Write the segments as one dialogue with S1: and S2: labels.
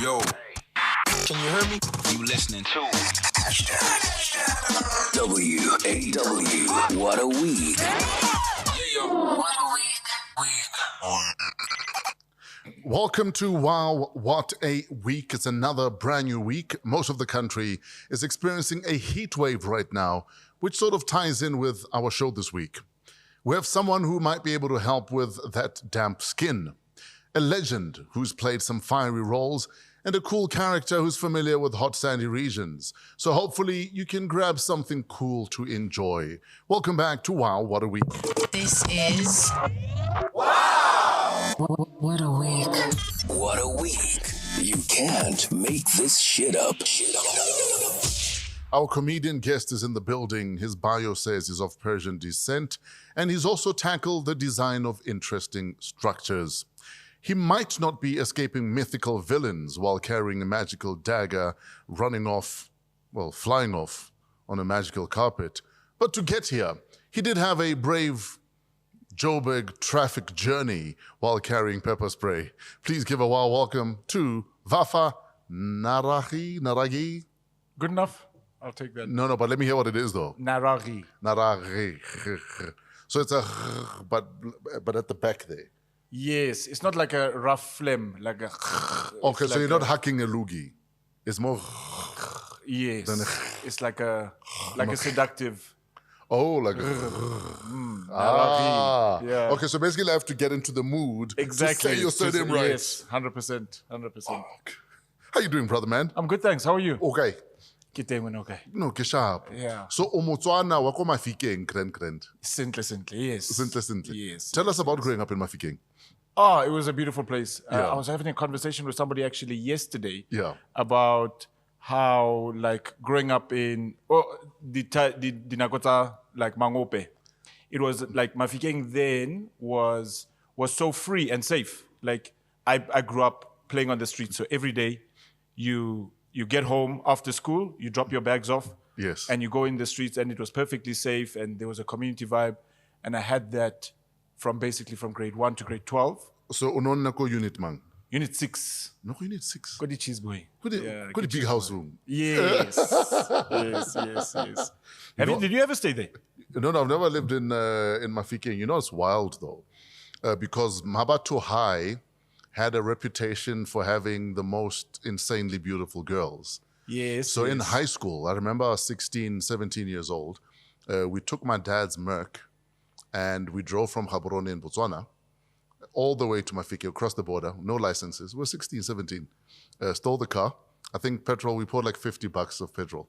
S1: Yo, can you hear me? You listening to
S2: WAW. What a week.
S1: What a week.
S3: Welcome to Wow, What a Week. It's another brand new week. Most of the country is experiencing a heat wave right now, which sort of ties in with our show this week. We have someone who might be able to help with that damp skin, a legend who's played some fiery roles, and a cool character who's familiar with hot sandy regions. So hopefully you can grab something cool to enjoy. Welcome back to Wow, What a Week.
S4: This is Wow! What a week.
S2: What a week. You can't make this shit up.
S3: Our comedian guest is in the building. His bio says he's of Persian descent, and he's also tackled the design of interesting structures. He might not be escaping mythical villains while carrying a magical dagger, flying off on a magical carpet. But to get here, he did have a brave Joburg traffic journey while carrying pepper spray. Please give a warm welcome to Vafa Naraghi.
S5: Good enough? I'll take that.
S3: No, but let me hear what it is though.
S5: Naraghi.
S3: Naraghi. So it's a but at the back there.
S5: Yes, it's not like a rough phlegm, like a.
S3: Okay, so you're not hacking a loogie. It's more.
S5: Yes, it's like a seductive.
S3: Oh, like.
S5: Yeah.
S3: Okay, so basically I have to get into the mood
S5: Exactly.
S3: to say your surname right.
S5: Yes, 100%.
S3: How you doing, brother man?
S5: I'm good, thanks. How are you?
S3: Okay.
S5: Okay.
S3: No, ke sharp.
S5: Yeah.
S3: So Motswana wa ko Mofokeng, grand.
S5: Simply, yes.
S3: Simply.
S5: Yes.
S3: Tell us about growing up in Mofokeng.
S5: Oh, it was a beautiful place.
S3: Yeah.
S5: I was having a conversation with somebody actually yesterday
S3: Yeah.
S5: about how, like, growing up in the Nakota, like Mangope, it was like Mofokeng then was so free and safe. Like I grew up playing on the street, so every day you get home after school, you drop your bags off,
S3: Yes.
S5: and you go in the streets, and it was perfectly safe, and there was a community vibe, and I had that from grade 1 to grade 12.
S3: So unonna ko unit man.
S5: Unit 6.
S3: No, unit 6.
S5: Got the cheese boy.
S3: Got the big house room.
S5: Yes. yes. Did you ever stay there?
S3: No, I've never lived in Mofokeng. You know, it's wild though, because Mhabatho High had a reputation for having the most insanely beautiful girls.
S5: Yes.
S3: So in high school, I remember I was 16, 17 years old. We took my dad's Merc and we drove from Gaborone in Botswana all the way to Mofokeng, across the border, no licenses. We were 16, 17. Stole the car. I think we poured like $50 of petrol,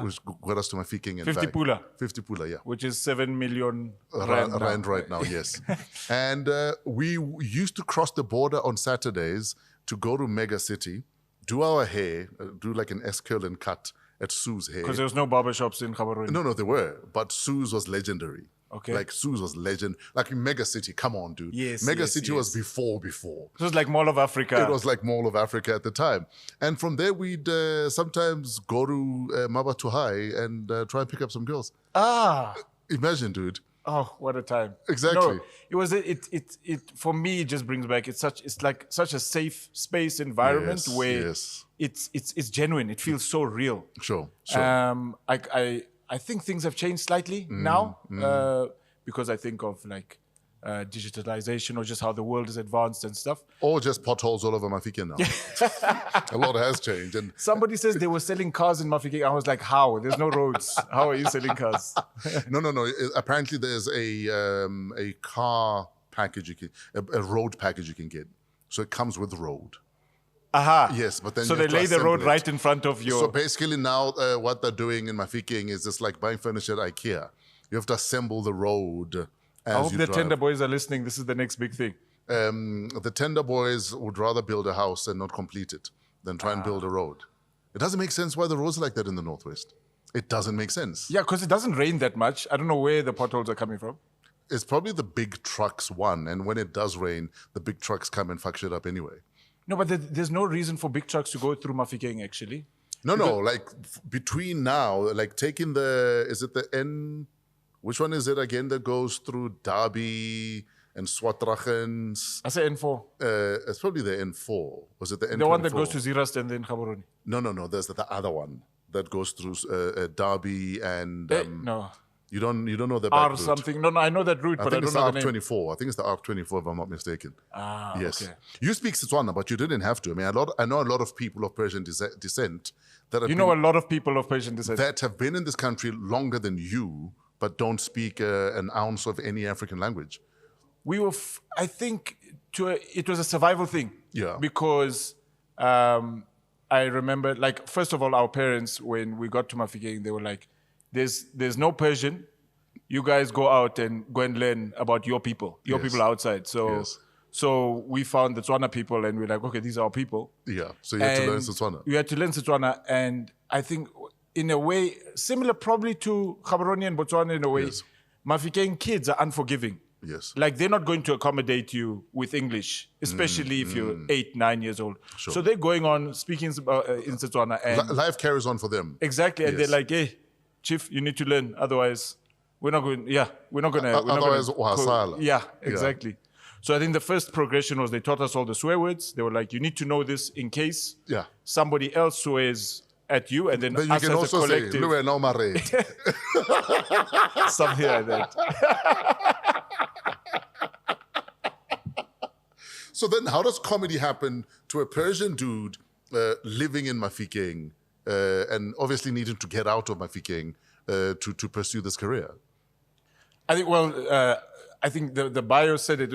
S3: which got us to Mofokeng and
S5: 50
S3: back.
S5: pula.
S3: 50 pula, yeah.
S5: Which is 7 million
S3: Rand right now, yes. And we used to cross the border on Saturdays to go to Mega City, do our hair, do like an S-curl and cut at Sue's hair.
S5: Because there was no barbershops in Gaborone.
S3: No, there were. But Sue's was legendary.
S5: Okay.
S3: Like Sue's was legend. Like in Mega City, come on, dude.
S5: Yes,
S3: Mega
S5: yes,
S3: City
S5: yes.
S3: was before.
S5: It was like Mall of Africa.
S3: It was like Mall of Africa at the time. And from there, we'd sometimes go to Mhabatho High and try and pick up some girls. Imagine, dude.
S5: Oh, what a time.
S3: Exactly.
S5: No, it was it for me, it just brings back it's like such a safe space environment where it's genuine. It feels so real.
S3: Sure.
S5: I think things have changed slightly now because I think of like digitalization or just how the world is advanced and stuff.
S3: Or just potholes all over Mofokeng now. A lot has changed. And
S5: Somebody says they were selling cars in Mofokeng. I was like, how? There's no roads. How are you selling cars?
S3: No. Apparently, there's a car package a road package you can get. So it comes with road.
S5: Aha.
S3: Yes, but then
S5: so
S3: you
S5: they
S3: have to
S5: lay the
S3: assemble
S5: road
S3: it.
S5: right in front of your.
S3: So basically now what they're doing in Mofokeng is just like buying furniture at IKEA. You have to assemble the road as
S5: I hope
S3: you
S5: the
S3: drive.
S5: tender boys are listening. This is the next big thing.
S3: The tender boys would rather build a house and not complete it than try and build a road. It doesn't make sense why the roads are like that in the Northwest. It doesn't make sense.
S5: Yeah, because it doesn't rain that much. I don't know where the potholes are coming from.
S3: It's probably the big trucks, one. And when it does rain, the big trucks come and fuck shit up anyway.
S5: No, but there's no reason for big trucks to go through Mofokeng, actually.
S3: No, like between now, like taking is it the N, which one is it again that goes through Derby, and Swatrachens.
S5: I say N4.
S3: It's probably the N4. Was it the N24?
S5: The one that goes to Zirast and then Gaborone.
S3: No. There's the other one that goes through Derby and...
S5: No.
S3: You don't know the
S5: R
S3: back route.
S5: something. No, I know that route, but I don't know the name.
S3: R24. I think it's the R24 if I'm not mistaken. Yes.
S5: Okay.
S3: You speak Setswana, but you didn't have to. I mean, I know a lot of people of Persian descent that have
S5: You know a lot of people of Persian descent.
S3: that have been in this country longer than you, but don't speak an ounce of any African language.
S5: We were, I think, it was a survival thing.
S3: Yeah.
S5: Because I remember, like, first of all, our parents, when we got to Mofokeng, they were like, there's no Persian. You guys go out and learn about your people people outside. So we found the Tswana people and we're like, okay, these are our people.
S3: Yeah. So you had to learn Setswana.
S5: You had to learn Setswana. And I think in a way, similar probably to Gaborone and Botswana in a way,
S3: Yes.
S5: Mofokeng kids are unforgiving.
S3: Yes.
S5: Like they're not going to accommodate you with English, especially if you're 8, 9 years old.
S3: Sure.
S5: So they're going on speaking in Setswana. And
S3: Life carries on for them.
S5: exactly. And
S3: Yes.
S5: they're like, hey, Chief, you need to learn. Otherwise, we're not going to.
S3: Otherwise, uhasala.
S5: Yeah, exactly. So I think the first progression was they taught us all the swear words. They were like, you need to know this in case somebody else swears at you. And then
S3: Then you
S5: us
S3: can
S5: as a
S3: also say,
S5: collective,
S3: "Luwe no mare."
S5: something like that.
S3: So then how does comedy happen to a Persian dude living in Mofokeng and obviously needing to get out of Mofokeng to pursue this career?
S5: I think, I think the bio said it.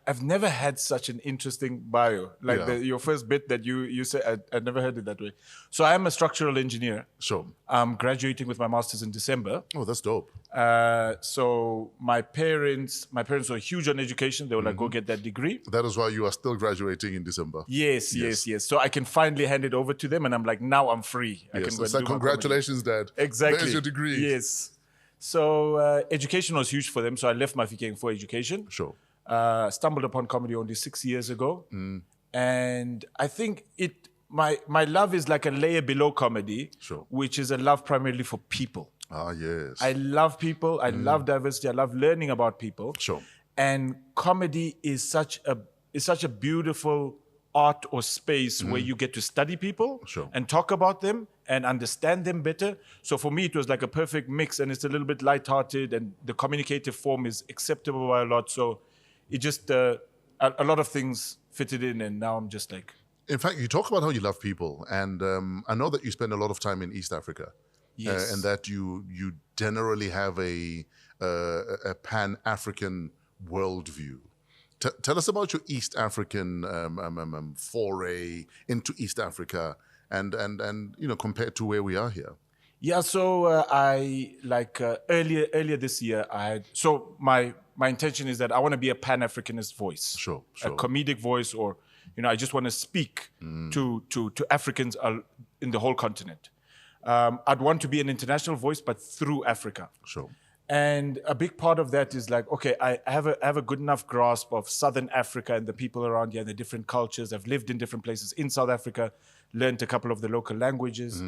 S5: I've never had such an interesting bio. Like your first bit that you said, I never heard it that way. So I am a structural engineer.
S3: Sure.
S5: I'm graduating with my master's in December.
S3: Oh, that's dope.
S5: So my parents were huge on education. They were like, go get that degree.
S3: That is why you are still graduating in December.
S5: Yes. So I can finally hand it over to them, and I'm like, now I'm free. I can
S3: Yes.
S5: go
S3: It's
S5: and
S3: like,
S5: do my
S3: congratulations, Dad.
S5: Exactly.
S3: There's your degree.
S5: Yes. So education was huge for them. So I left Mofokeng for education.
S3: Sure.
S5: Stumbled upon comedy only 6 years ago. And I think my love is like a layer below comedy,
S3: Sure.
S5: which is a love primarily for people.
S3: Ah, yes.
S5: I love people. I love diversity. I love learning about people.
S3: Sure.
S5: And comedy is such a beautiful art or space where you get to study people
S3: Sure.
S5: and talk about them and understand them better. So for me, it was like a perfect mix, and it's a little bit lighthearted, and the communicative form is acceptable by a lot. So it just a lot of things fitted in, and now I'm just like.
S3: In fact, you talk about how you love people, and I know that you spend a lot of time in East Africa.
S5: Yes.
S3: And that you generally have a Pan-African worldview. Tell us about your East African foray into East Africa, and compared to where we are here.
S5: Yeah, so I like earlier this year my intention is that I want to be a Pan-Africanist voice,
S3: Sure.
S5: a comedic voice, or I just want to speak to Africans in the whole continent. I'd want to be an international voice, but through Africa.
S3: Sure.
S5: And a big part of that is like, okay, I have a good enough grasp of Southern Africa and the people around here and the different cultures. I've lived in different places in South Africa, learned a couple of the local languages.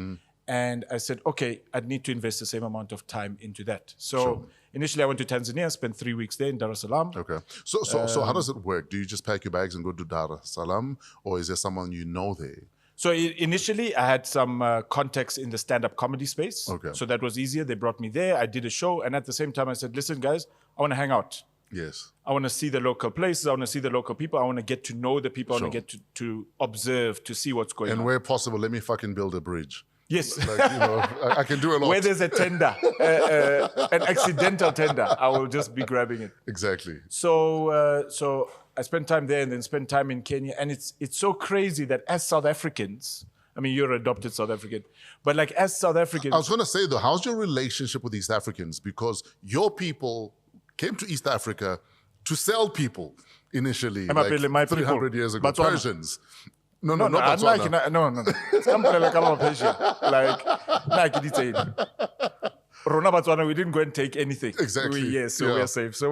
S5: And I said, okay, I'd need to invest the same amount of time into that. So initially I went to Tanzania, spent 3 weeks there in Dar es Salaam.
S3: Okay. So how does it work? Do you just pack your bags and go to Dar es Salaam, or is there someone you know there?
S5: So initially, I had some contacts in the stand-up comedy space.
S3: Okay.
S5: So that was easier. They brought me there. I did a show. And at the same time, I said, listen, guys, I want to hang out.
S3: Yes.
S5: I want to see the local places. I want to see the local people. I want to get to know the people. I want to get to observe, to see what's going on.
S3: And where possible, let me fucking build a bridge.
S5: Yes.
S3: I can do a lot.
S5: Where there's a tender, an accidental tender, I will just be grabbing it.
S3: Exactly.
S5: So I spent time there and then spent time in Kenya. And it's so crazy that as South Africans, I mean, you're adopted South African, but like as South Africans.
S3: I was going to say, though, how's your relationship with East Africans? Because your people came to East Africa to sell people initially, like 300 years ago.
S5: Botswana.
S3: Persians. No, not Botswana.
S5: No. Something like I'm a Persian. Like it is. Rona Botswana, we didn't go and take anything.
S3: Exactly.
S5: We are safe. So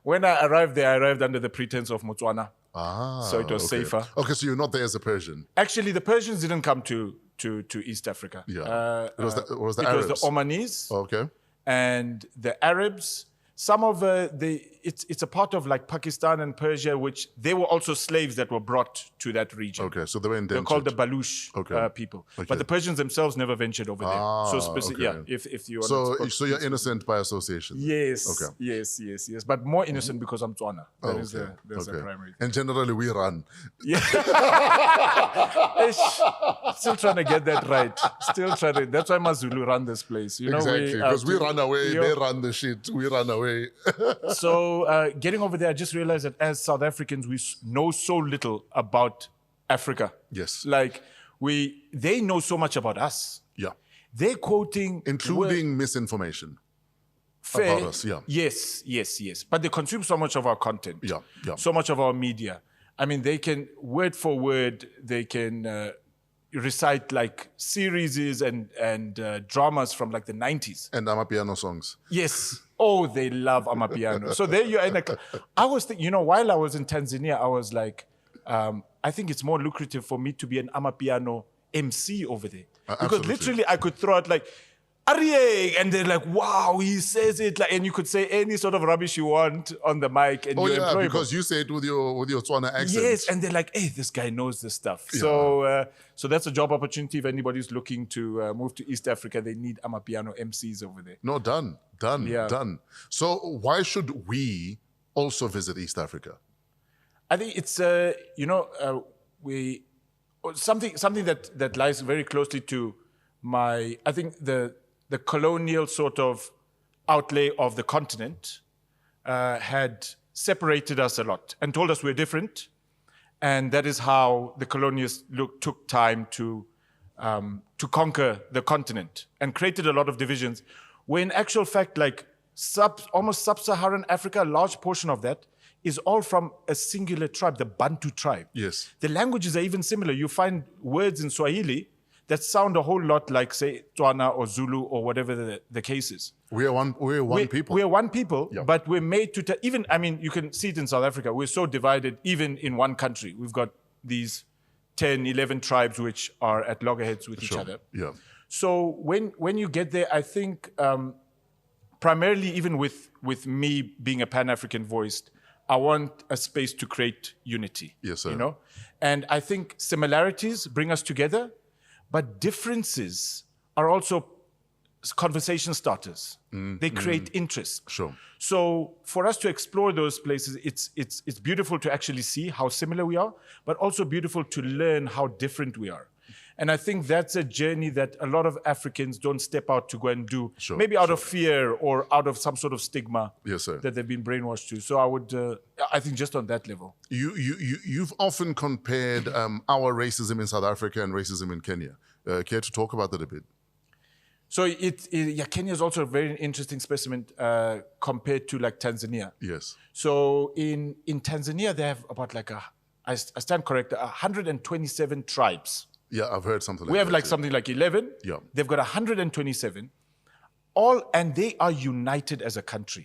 S5: when I arrived there, I arrived under the pretense of Botswana. So it was safer.
S3: Okay, so you're not there as a Persian.
S5: Actually, the Persians didn't come to East Africa.
S3: Yeah. It was the
S5: It
S3: Arabs.
S5: was the Omanis
S3: Okay.
S5: and the Arabs. some of it's a part of like Pakistan and Persia, which they were also slaves that were brought to that region.
S3: Okay, so they were indentured.
S5: They're called the Baluch people.
S3: Okay.
S5: But the Persians themselves never ventured over there. If you want
S3: so you're innocent by association.
S5: Yes.
S3: Okay.
S5: Yes. But more innocent because I'm Tswana. That's the primary thing.
S3: And generally we run.
S5: Yeah. Still trying to get that right. That's why Mazulu run this place. You know,
S3: exactly, because we run away, they run the shit, we run away.
S5: So getting over there, I just realized that as South Africans, we know so little about Africa.
S3: Yes.
S5: Like they know so much about us.
S3: Yeah.
S5: They're quoting...
S3: Including misinformation.
S5: Fair.
S3: About us, yeah.
S5: Yes. But they consume so much of our content.
S3: Yeah.
S5: So much of our media. I mean, they can, word for word, they can recite like series and dramas from like the 90s.
S3: And Amapiano songs.
S5: Yes. Oh, they love Amapiano. So there you are in a... I was thinking, while I was in Tanzania, I was like, I think it's more lucrative for me to be an Amapiano MC over there. Because
S3: Absolutely.
S5: literally I could throw out like, Ariye! And they're like, wow, he says it like, and you could say any sort of rubbish you want on the mic, and you're employable.
S3: Because you say it with your Tswana accent.
S5: Yes, and they're like, hey, this guy knows this stuff. Yeah. So that's a job opportunity if anybody's looking to move to East Africa. They need Amapiano MCs over there.
S3: No, done. So why should we also visit East Africa?
S5: I think it's something that lies very closely to I think the colonial sort of outlay of the continent had separated us a lot and told us we're different. And that is how the colonialists took time to conquer the continent and created a lot of divisions. Where in actual fact, like almost sub-Saharan Africa, a large portion of that is all from a singular tribe, the Bantu tribe.
S3: Yes.
S5: The languages are even similar. You find words in Swahili that sound a whole lot like, say, Tswana or Zulu or whatever the case is.
S3: We're one people.
S5: We're one people,
S3: yeah.
S5: But we're made to... you can see it in South Africa. We're so divided, even in one country. We've got these 10, 11 tribes which are at loggerheads with each other.
S3: Yeah.
S5: So when you get there, I think primarily even with me being a Pan-African voice, I want a space to create unity.
S3: Yes, sir.
S5: And I think similarities bring us together, but differences are also conversation starters. They create interest.
S3: Sure.
S5: So for us to explore those places, it's beautiful to actually see how similar we are, but also beautiful to learn how different we are. And I think that's a journey that a lot of Africans don't step out to go and do, maybe out of fear or out of some sort of stigma that they've been brainwashed to. So I think just on that level.
S3: You've often compared our racism in South Africa and racism in Kenya. Care to talk about that a bit?
S5: So Kenya is also a very interesting specimen compared to like Tanzania.
S3: Yes.
S5: So in Tanzania, they have about I stand correct, 127 tribes.
S3: Yeah, I've heard something like that.
S5: We have like something like 11.
S3: Yeah.
S5: They've got 127. And they are united as a country.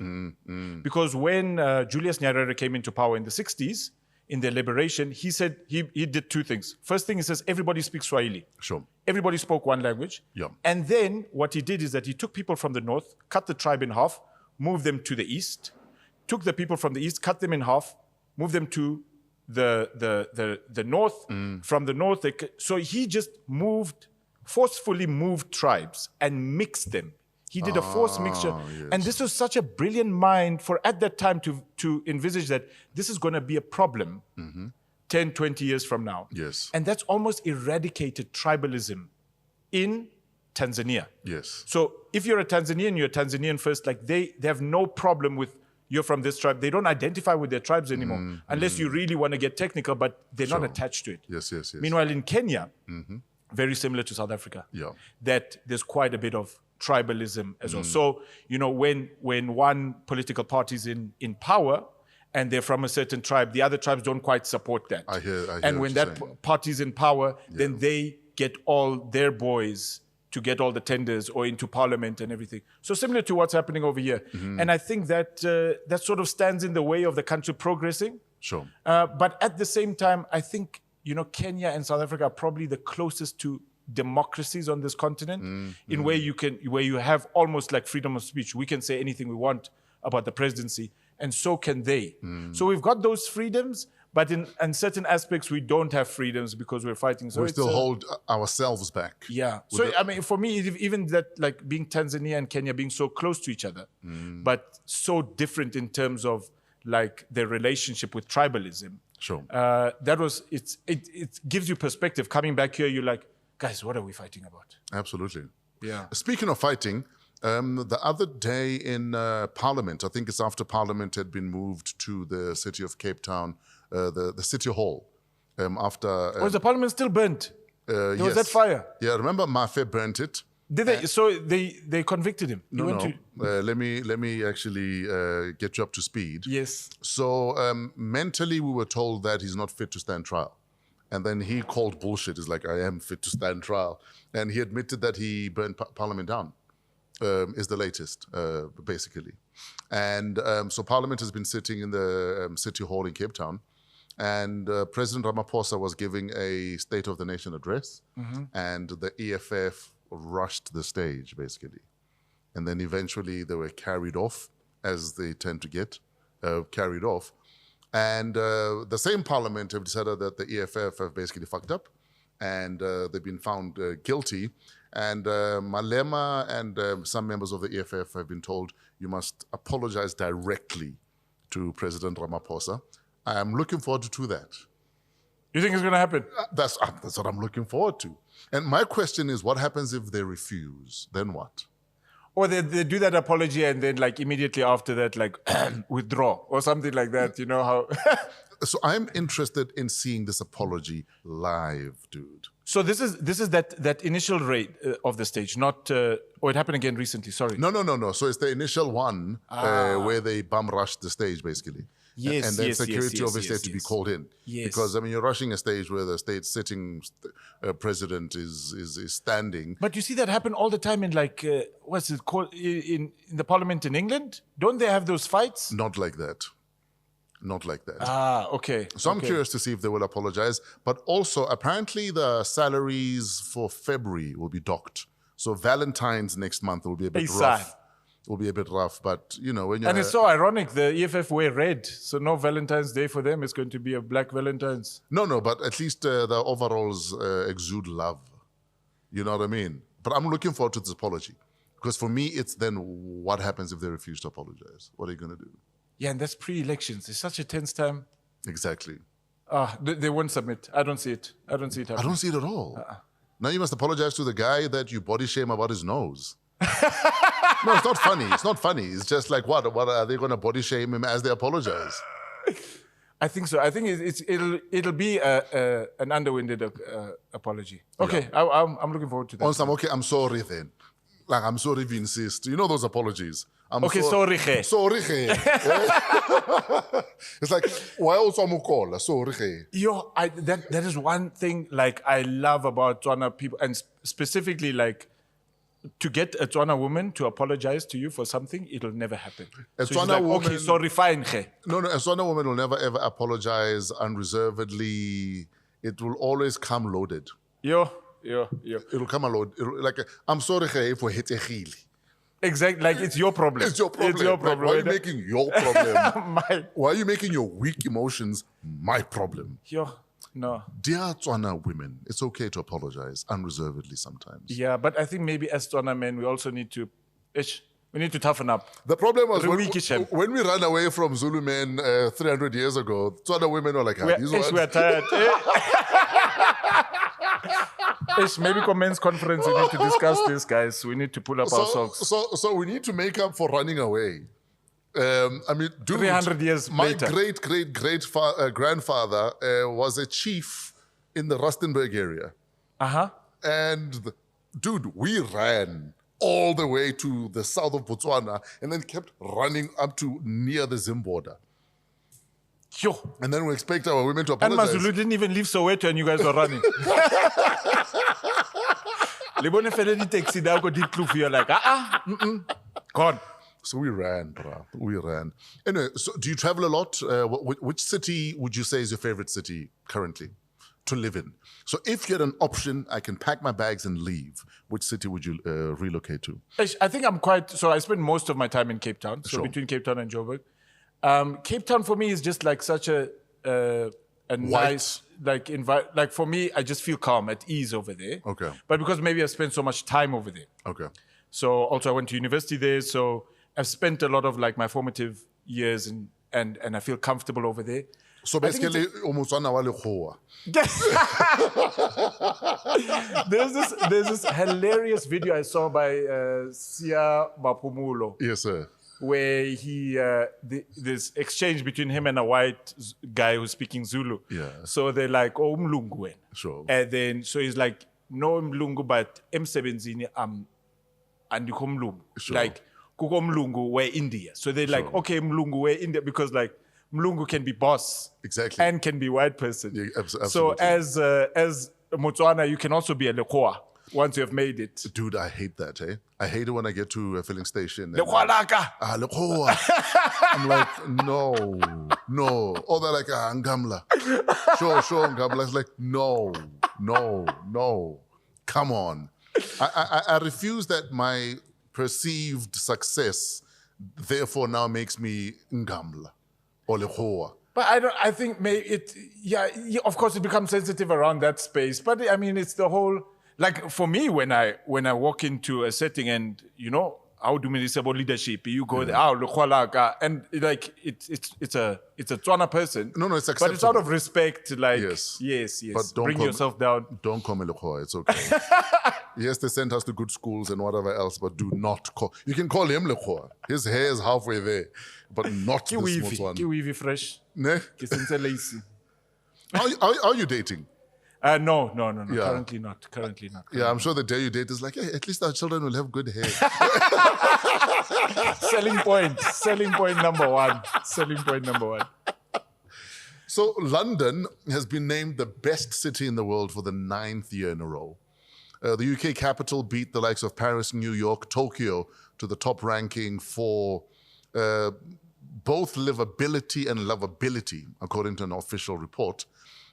S5: Because when Julius Nyerere came into power in the 60s, in their liberation, he said he did two things. First thing, he says, everybody speaks Swahili.
S3: Sure.
S5: Everybody spoke one language.
S3: Yeah.
S5: And then what he did is that he took people from the north, cut the tribe in half, moved them to the east, took the people from the east, cut them in half, moved them to the north. From the north, so he just forcefully moved tribes and mixed them. He did a forced mixture.
S3: Yes.
S5: And this was such a brilliant mind for at that time to envisage that this is going to be a problem 10, 20 years from now.
S3: Yes.
S5: And that's almost eradicated tribalism in Tanzania.
S3: Yes.
S5: So if you're a Tanzanian, you're a Tanzanian first. Like they have no problem with you're from this tribe. They don't identify with their tribes anymore unless you really want to get technical, but they're not attached to it.
S3: Yes.
S5: Meanwhile, in Kenya, very similar to South Africa, that there's quite a bit of tribalism as well. So, when one political party is in power and they're from a certain tribe, the other tribes don't quite support that.
S3: I hear
S5: and when that party's in power, then they get all their boys to get all the tenders or into parliament and everything. So similar to what's happening over here. And I think that that sort of stands in the way of the country progressing.
S3: Sure.
S5: But at the same time, I think, Kenya and South Africa are probably the closest to democracies on this continent where you have almost like freedom of speech. We can say anything we want, about the presidency, and so can they. So we've got those freedoms, but in certain aspects we don't have freedoms because we're fighting. So
S3: we still hold ourselves back.
S5: Yeah. So I mean, for me, even that, like being Tanzania and Kenya being so close to each other, but so different in terms of like their relationship with tribalism.
S3: Sure.
S5: It gives you perspective. Coming back here, you're like, guys, what are we fighting about?
S3: Absolutely.
S5: Yeah.
S3: Speaking of fighting, the other day in Parliament, I think it's after Parliament had been moved to the city of Cape Town, the City Hall.
S5: Was the Parliament still burnt? There was
S3: yes.
S5: that fire.
S3: Yeah, remember Mafe burnt it?
S5: Did they? So they convicted him.
S3: No. Let me actually get you up to speed.
S5: Yes.
S3: So mentally, we were told that he's not fit to stand trial. And then he called bullshit. He's like, I am fit to stand trial. And he admitted that he burned Parliament down, is the latest, basically. And so Parliament has been sitting in the City Hall in Cape Town. And President Ramaphosa was giving a State of the Nation address. And the EFF rushed the stage, basically. And then eventually they were carried off, as they tend to get, carried off. And the same Parliament have decided that the EFF have basically fucked up, and they've been found guilty. And Malema and some members of the EFF have been told, you must apologize directly to President Ramaphosa. I am looking forward to that.
S5: You think it's going to happen?
S3: That's what I'm looking forward to. And my question is, what happens if they refuse? Then what?
S5: Or they do that apology and then like immediately after that, like withdraw or something like that. You know how?
S3: So I'm interested in seeing this apology live, dude.
S5: So this is that initial raid of the stage, not or it happened again recently. Sorry.
S3: No. So it's the initial one where they bum rushed the stage, basically.
S5: Yes,
S3: and then
S5: yes,
S3: security
S5: yes,
S3: obviously had to be called in.
S5: Yes.
S3: Because, I mean, you're rushing a stage where the state sitting president is standing.
S5: But you see that happen all the time in like, what's it called, in the parliament in England? Don't they have those fights?
S3: Not like that. Not like that.
S5: Ah, okay.
S3: So I'm
S5: okay.
S3: curious to see if they will apologize. But also, apparently the salaries for February will be docked. So Valentine's next month will be a bit rough. Will be a bit rough, but you know when you're...
S5: And it's so ironic, the EFF wear red, so no Valentine's Day for them. It's going to be a black Valentine's.
S3: No, but at least the overalls exude love. You know what I mean? But I'm looking forward to this apology. Because for me, it's then what happens if they refuse to apologize? What are you going to do?
S5: Yeah, and that's pre-elections. It's such a tense time.
S3: Exactly.
S5: They won't submit. I don't see it. I don't see it happening.
S3: I don't see it at all. Now you must apologize to the guy that you body shame about his nose. No, it's not funny. It's not funny. It's just like, what are they going to body shame him as they apologize?
S5: I think so. I think it'll be an underwinded apology. Okay, yeah. I'm looking forward to that.
S3: Okay, I'm sorry then. Like, I'm sorry if you insist. You know those apologies.
S5: Sorry.
S3: Sorry. It's like, why also call? Sorry.
S5: Yo, that is one thing like I love about Tswana people, and specifically like to get a Tswana woman to apologize to you for something, it'll never happen.
S3: A
S5: so
S3: Tswana woman,
S5: okay, sorry, fine.
S3: No, a Tswana woman will never ever apologize unreservedly. It will always come loaded.
S5: Yo.
S3: It'll come loaded. Like, I'm sorry if we hit a heel.
S5: Exactly, like it's your problem.
S3: It's your problem. Like, why are you making your problem? Why are you making your weak emotions my problem?
S5: Yo. No.
S3: Dear Tswana women, it's okay to apologize unreservedly sometimes.
S5: Yeah, but I think maybe as Tswana men, we also need to toughen up.
S3: The problem was when we ran away from Zulu men 300 years ago, Tswana women were like,
S5: we're tired. Maybe comments conference, we need to discuss this, guys. We need to pull up our socks.
S3: So we need to make up for running away. I mean, dude,
S5: 300 years later.
S3: My great grandfather was a chief in the Rustenburg area. And dude, we ran all the way to the south of Botswana and then kept running up to near the Zim border.
S5: Yo.
S3: And then we expect our women to apologize.
S5: And Mazulu didn't even leave Soweto and you guys were running. You're like, gone.
S3: So we ran, bro. We ran. Anyway, so do you travel a lot? Which city would you say is your favorite city currently? to live in. So if you had an option, I can pack my bags and leave. Which city would you relocate to?
S5: I think so I spend most of my time in Cape Town, so between Cape Town and Joburg. Cape Town for me is just like such a nice, like for me, I just feel calm, at ease over there.
S3: Okay.
S5: But because maybe I spent so much time over there.
S3: Okay.
S5: So also I went to university there, so I've spent a lot of like my formative years and I feel comfortable over there.
S3: So basically, almost on our
S5: There's this hilarious video I saw by Sia Mapumulo.
S3: Yes, sir.
S5: Where he this exchange between him and a white guy who's speaking Zulu.
S3: Yeah.
S5: So they're like, oh, Mlungu wena.
S3: Sure.
S5: And then so he's like, no Mlungu, but emsebenzini andikho Mlungu.
S3: Sure.
S5: Like kuko Mlungu we're India. So they're like, okay, Mlungu we're India, because like Mlungu can be boss.
S3: Exactly.
S5: And can be white person.
S3: Yeah, absolutely.
S5: So as Motswana, you can also be a Lekhoa once you have made it.
S3: Dude, I hate that, eh? I hate it when I get to a filling station.
S5: Lekhoa laka.
S3: Lekhoa. I'm like, no. Or they're like, Ngamla. Sure, Ngamla. It's like, no. Come on. I refuse that my perceived success therefore now makes me Ngamla or Lekhoa.
S5: But I think of course it becomes sensitive around that space. But I mean, it's the whole, like for me, when I walk into a setting and, you know, how do we say about leadership? You go there, and like it's a Tswana person.
S3: No, it's acceptable.
S5: But it's out of respect, like
S3: yes.
S5: But bring yourself down.
S3: Don't call me Lekhoa, it's okay. Yes, they sent us to good schools and whatever else, but do not call. You can call him Lekhoa. His hair is halfway there, but not this one.
S5: Kiwi fresh.
S3: Ne? Are you dating?
S5: No.
S3: Yeah.
S5: Currently not.
S3: Yeah, I'm sure the day you date is like, hey, at least our children will have good hair.
S5: Selling point number one.
S3: So London has been named the best city in the world for the 9th year in a row. The UK capital beat the likes of Paris, New York, Tokyo to the top ranking for both livability and lovability, according to an official report.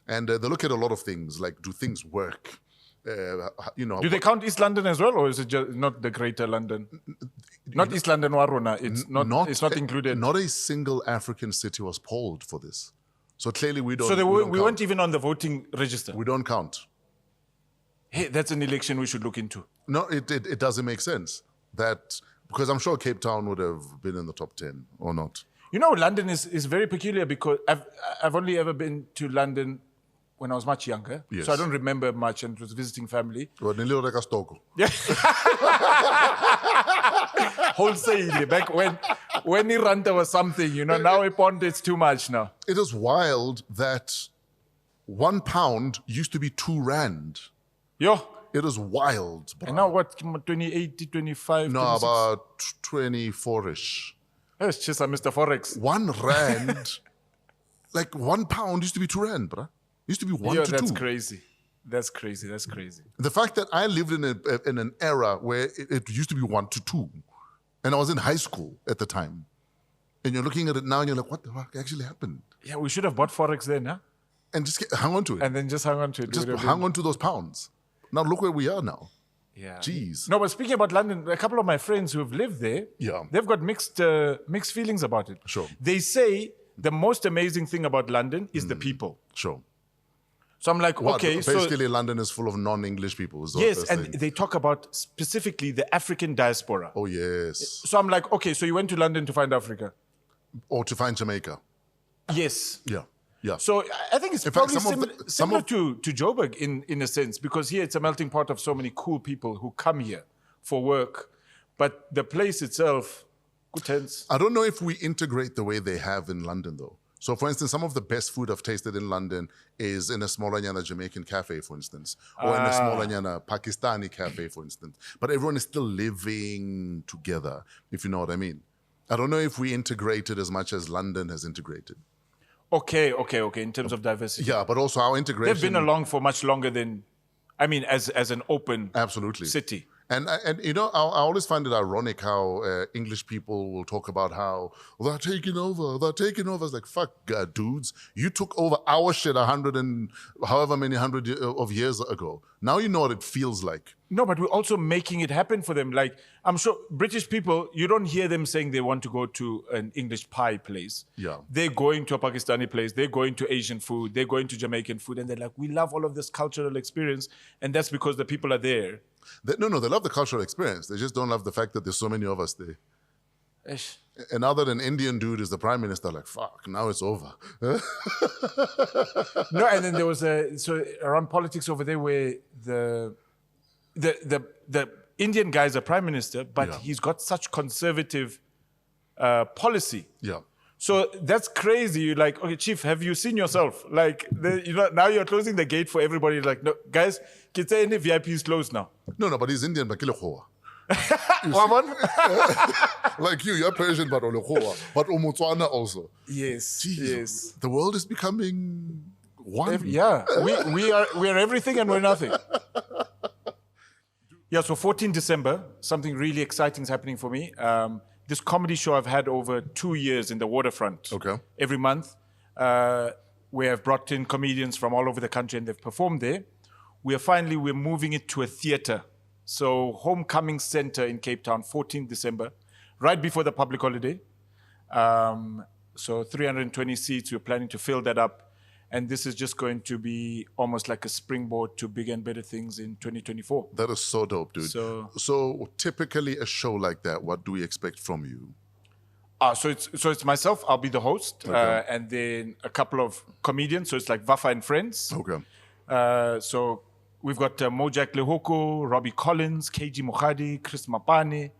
S3: And they look at a lot of things, like do things work?
S5: Do they count East London as well, or is it just not the Greater London? Not East London, Warona. It's not included.
S3: Not a single African city was polled for this. So clearly we don't.
S5: So we weren't even on the voting register.
S3: We don't count.
S5: Hey, that's an election we should look into.
S3: No, it doesn't make sense. Because I'm sure Cape Town would have been in the top 10 or not.
S5: You know, London is very peculiar because I've only ever been to London when I was much younger.
S3: Yes.
S5: So I don't remember much, and was visiting family.
S3: Yeah.
S5: Wholesale, back when Iranta was something, you know, now it's too much now.
S3: It is wild that £1 used to be £2.
S5: Yo.
S3: It is wild. Bro.
S5: And now what, 2080, 25?
S3: No,
S5: 26?
S3: about 24-ish.
S5: It's just Mr. Forex.
S3: £1, like £1 used to be £2, bruh. Used to be 1 to 2.
S5: That's crazy. That's crazy.
S3: The fact that I lived in an era where it used to be 1 to 2, and I was in high school at the time, and you're looking at it now and you're like, what the fuck actually happened?
S5: Yeah, we should have bought Forex then, huh?
S3: And just hang on to it.
S5: And then just hang on to it.
S3: Just hang on to those pounds. Now look where we are now.
S5: Yeah.
S3: Jeez.
S5: No, but speaking about London, a couple of my friends who have lived there, they've got mixed feelings about it.
S3: Sure.
S5: They say the most amazing thing about London is the people.
S3: Sure.
S5: So I'm like, okay,
S3: basically London is full of non-English people.
S5: Yes, and they talk about specifically the African diaspora.
S3: Oh, yes.
S5: So I'm like, okay, so you went to London to find Africa?
S3: Or to find Jamaica.
S5: Yes.
S3: Yeah.
S5: So I think it's probably similar to Joburg in a sense, because here it's a melting pot of so many cool people who come here for work. But the place itself, good tense.
S3: I don't know if we integrate the way they have in London, though. So, for instance, some of the best food I've tasted in London is in a smallanyana Jamaican cafe, for instance, or in a smallanyana Pakistani cafe, for instance. But everyone is still living together, if you know what I mean. I don't know if we integrated as much as London has integrated.
S5: Okay. In terms of diversity.
S3: Yeah, but also our integration.
S5: They've been along for much longer than, I mean, as an open
S3: absolutely
S5: city.
S3: And you know, I always find it ironic how English people will talk about how they're taking over. It's like, fuck, dudes. You took over our shit 100 and however many hundred of years ago. Now you know what it feels like.
S5: No, but we're also making it happen for them. Like, I'm sure British people, you don't hear them saying they want to go to an English pie place.
S3: Yeah.
S5: They're going to a Pakistani place. They're going to Asian food. They're going to Jamaican food. And they're like, we love all of this cultural experience. And that's because the people are there.
S3: They love the cultural experience. They just don't love the fact that there's so many of us there.
S5: Ish.
S3: And now that an Indian dude is the prime minister, like, fuck, now it's over.
S5: No, and then there was so around politics over there where the Indian guy is a prime minister, but he's got such conservative policy.
S3: Yeah.
S5: So that's crazy. You're like, okay, chief, have you seen yourself? Like, now you're closing the gate for everybody. Like, no, guys, any VIP is closed now.
S3: No, but he's Indian, but like you're Persian, but Umutswana also.
S5: Yes,
S3: Jeez,
S5: yes.
S3: The world is becoming one.
S5: We are everything and we're nothing. Yeah, so 14 December, something really exciting is happening for me. This comedy show I've had over 2 years in the waterfront.
S3: Okay.
S5: Every month, we have brought in comedians from all over the country and they've performed there. We're moving it to a theater. So Homecoming Center in Cape Town, 14 December, right before the public holiday. So 320 seats, we're planning to fill that up. And this is just going to be almost like a springboard to bigger and better things in 2024.
S3: That is so dope, dude. So typically a show like that, what do we expect from you?
S5: So it's myself, I'll be the host, and then a couple of comedians. So it's like Vafa and Friends.
S3: Okay.
S5: So we've got Mojak Lehoko, Robbie Collins, KG Mokhadi, Chris Mapane,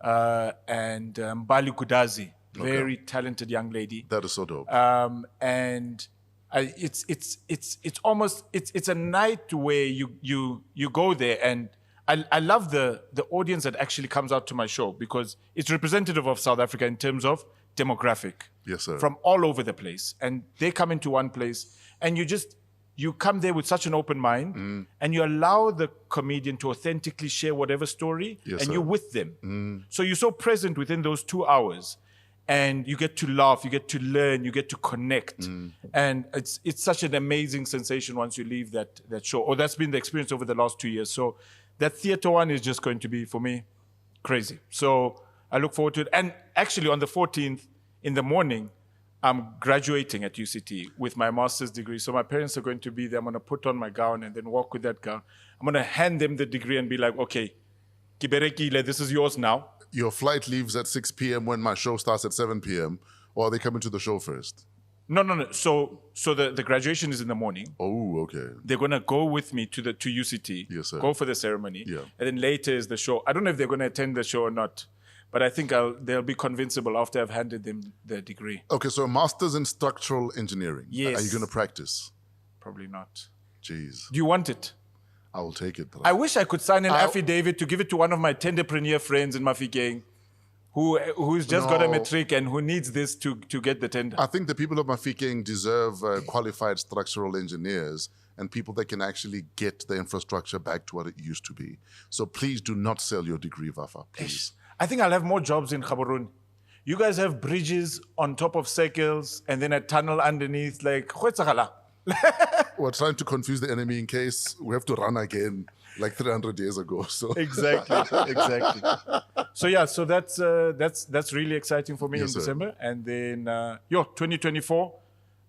S5: and Mbali Kudazi. Very talented young lady.
S3: That is so dope.
S5: And it's almost a night where you go there, and I love the audience that actually comes out to my show because it's representative of South Africa in terms of demographic.
S3: Yes, sir.
S5: From all over the place, and they come into one place, and you come there with such an open mind, and you allow the comedian to authentically share whatever story, and you're with them. So you're so present within those 2 hours. And you get to laugh, you get to learn, you get to connect. And it's such an amazing sensation once you leave that show. Or that's been the experience over the last 2 years. So that theater one is just going to be, for me, crazy. So I look forward to it. And actually on the 14th in the morning, I'm graduating at UCT with my master's degree. So my parents are going to be there. I'm going to put on my gown and then walk with that gown. I'm going to hand them the degree and be like, okay, Kiberekile, this is yours now.
S3: Your flight leaves at 6 p.m. when my show starts at 7 p.m. Or are they coming to the show first?
S5: No. So the graduation is in the morning.
S3: Oh, okay.
S5: They're gonna go with me to UCT.
S3: Yes, sir.
S5: Go for the ceremony.
S3: Yeah.
S5: And then later is the show. I don't know if they're gonna attend the show or not, but I think they'll be convincible after I've handed them the degree.
S3: Okay, so a master's in structural engineering.
S5: Yes.
S3: Are you gonna practice?
S5: Probably not.
S3: Jeez.
S5: Do you want it?
S3: I will take it. Bro.
S5: I wish I could sign an affidavit to give it to one of my tenderpreneur friends in Mofokeng who's just got a matric and who needs this to get the tender.
S3: I think the people of Mofokeng deserve qualified structural engineers and people that can actually get the infrastructure back to what it used to be. So please do not sell your degree, Vafa, please.
S5: I think I'll have more jobs in Gaborone. You guys have bridges on top of circles and then a tunnel underneath, like,
S3: We're trying to confuse the enemy in case we have to run again like 300 years ago. So
S5: Exactly. So yeah, so that's really exciting for me in December. And then 2024,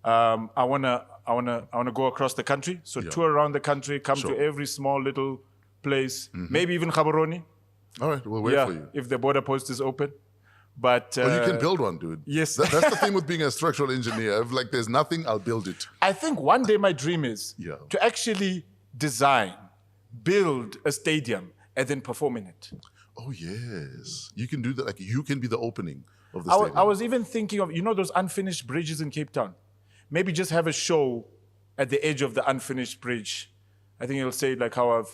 S5: I wanna go across the country. So tour around the country, come to every small little place, maybe even Gaborone.
S3: All right, we'll wait for you.
S5: If the border post is open. But
S3: you can build one, dude.
S5: Yes.
S3: That's the thing with being a structural engineer. If like there's nothing, I'll build it.
S5: I think one day my dream is to actually design, build a stadium, and then perform in it.
S3: Oh, yes. You can do that. Like you can be the opening of the stadium.
S5: I was even thinking of, those unfinished bridges in Cape Town? Maybe just have a show at the edge of the unfinished bridge. I think it'll say like how I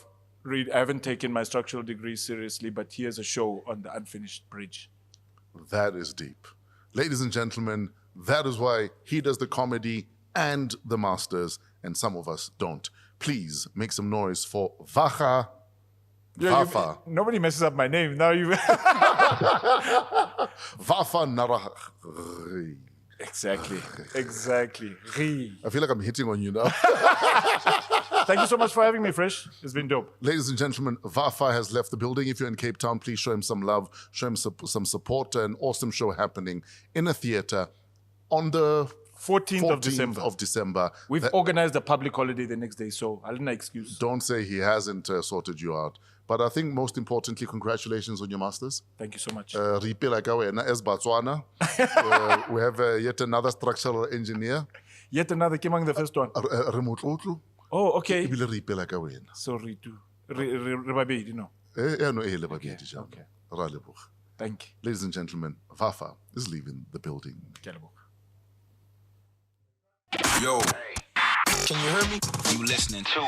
S5: haven't taken my structural degree seriously, but here's a show on the unfinished bridge.
S3: That is deep. Ladies and gentlemen, that is why he does the comedy and the masters, and some of us don't. Please make some noise for Vafa Vafa.
S5: Nobody messes up my name. Now you.
S3: Vafa Naraghi.
S5: Exactly. Ri.
S3: I feel like I'm hitting on you now.
S5: Thank you so much for having me, Fresh. It's been dope.
S3: Ladies and gentlemen, Vafa has left the building. If you're in Cape Town, please show him some love, show him some support. An awesome show happening in a theater on the
S5: 14th of December. We've organized a public holiday the next day, so I didn't excuse.
S3: Don't say he hasn't sorted you out. But I think most importantly, congratulations on your masters.
S5: Thank you so much.
S3: Ripe like as Botswana. We have yet another structural engineer.
S5: Yet another, Kimang, the first one.
S3: Remote Otlu.
S5: Oh, okay.
S3: Ripe like
S5: Sorry, too. Rebabe, you know.
S3: Okay.
S5: Thank you.
S3: Ladies and gentlemen, Vafa is leaving the building.
S1: Yo, can you hear me? You listening to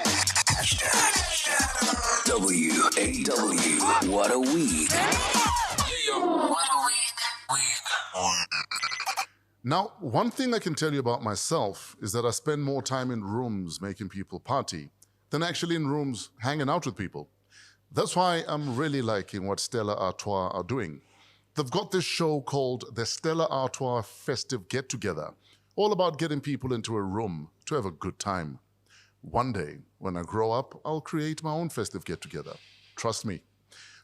S2: WAW. What a week.
S4: What a week.
S3: Now, one thing I can tell you about myself is that I spend more time in rooms making people party than actually in rooms hanging out with people. That's why I'm really liking what Stella Artois are doing. They've got this show called the Stella Artois Festive Get-together, all about getting people into a room to have a good time. One day, when I grow up, I'll create my own Festive Get-together. Trust me.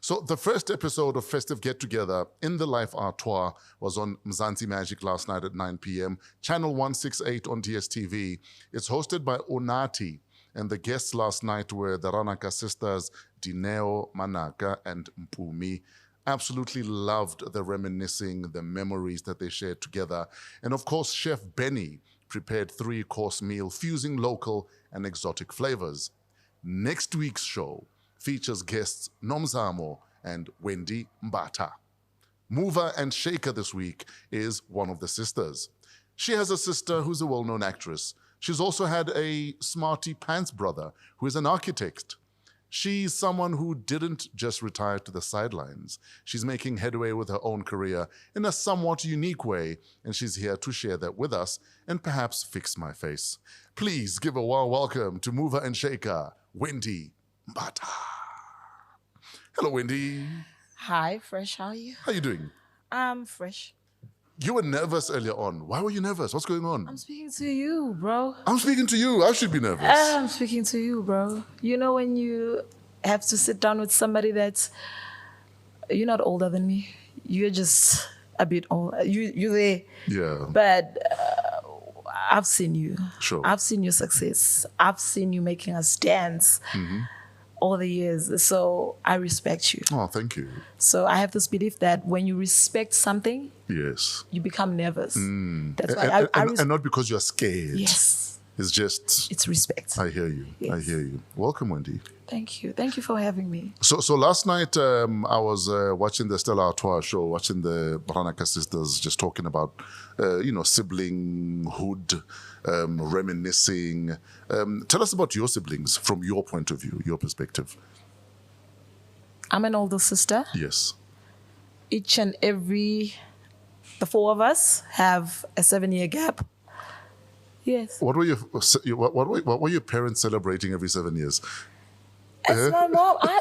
S3: So the first episode of Festive Get-together in the Life Artois was on Mzansi Magic last night at 9 p.m., channel 168 on DSTV. It's hosted by Onati, and the guests last night were the Ranaka sisters, Dineo, Manaka, and Mpumi. Absolutely loved the reminiscing, the memories that they shared together. And of course, Chef Benny prepared 3-course meal fusing local and exotic flavors. Next week's show features guests Nomzamo and Wendy Mbatha. Mover and shaker this week is one of the sisters. She has a sister who's a well-known actress. She's also had a smarty pants brother who is an architect. She's someone who didn't just retire to the sidelines. She's making headway with her own career in a somewhat unique way, and she's here to share that with us and perhaps fix my face. Please give a warm welcome to Mover and Shaker, Wendy Mbatha. Hello, Wendy.
S6: Hi, Fresh. How are you?
S3: How you doing?
S6: I'm fresh.
S3: You were nervous earlier on. Why were you nervous? What's going on?
S6: I'm speaking to you, bro.
S3: I'm speaking to you. I should be nervous.
S6: I'm speaking to you, bro. You know when you have to sit down with somebody that's... You're not older than me. You're just a bit old. You're there.
S3: Yeah.
S6: But I've seen you.
S3: Sure.
S6: I've seen your success. I've seen you making us dance all the years. So I respect you.
S3: Oh, thank you.
S6: So I have this belief that when you respect something,
S3: Yes.
S6: you become nervous. That's why
S3: And not because you're scared.
S6: Yes.
S3: It's just...
S6: It's respect.
S3: I hear you.
S6: Yes.
S3: I hear you. Welcome, Wendy.
S6: Thank you. Thank you for having me.
S3: So last night I was watching the Stella Artois show, watching the Ranaka sisters just talking about, siblinghood, reminiscing. Tell us about your siblings from your point of view, your perspective.
S6: I'm an older sister.
S3: Yes.
S6: Each and every, the 4 of us have a 7-year gap. Yes.
S3: What were your parents celebrating every 7 years?
S6: As my mom, I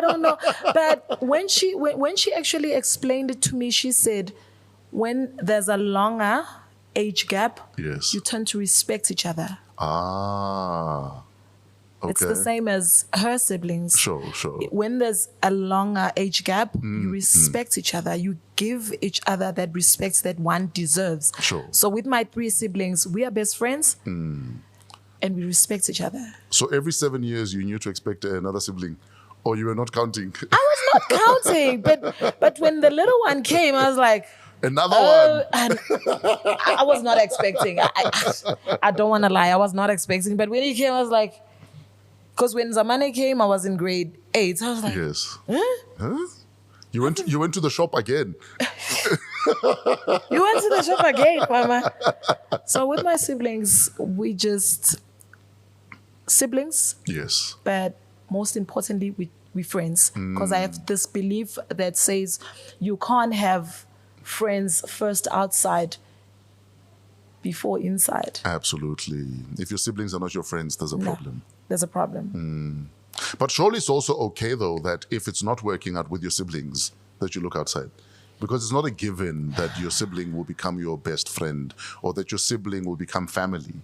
S6: don't know. But when she actually explained it to me, she said, when there's a longer age gap,
S3: Yes.
S6: you tend to respect each other.
S3: Ah. Okay.
S6: It's the same as her siblings.
S3: Sure.
S6: When there's a longer age gap, you respect each other. You give each other that respect that one deserves.
S3: Sure.
S6: So with my 3 siblings, we are best friends. And we respect each other.
S3: So every 7 years you knew to expect another sibling, or you were not counting?
S6: I was not counting, but when the little one came, I was like,
S3: Another one.
S6: And I was not expecting. I don't want to lie, I was not expecting. But when he came, I was like, because when Zamane came, I was in grade 8. I was like,
S3: Yes.
S6: huh?
S3: You went to the shop again.
S6: You went to the shop again, Mama. So with my siblings, we just siblings,
S3: Yes.
S6: but most importantly, we friends. Because I have this belief that says you can't have friends first outside before inside.
S3: Absolutely. If your siblings are not your friends, there's a problem.
S6: There's a problem.
S3: But surely it's also okay, though, that if it's not working out with your siblings, that you look outside. Because it's not a given that your sibling will become your best friend or that your sibling will become family.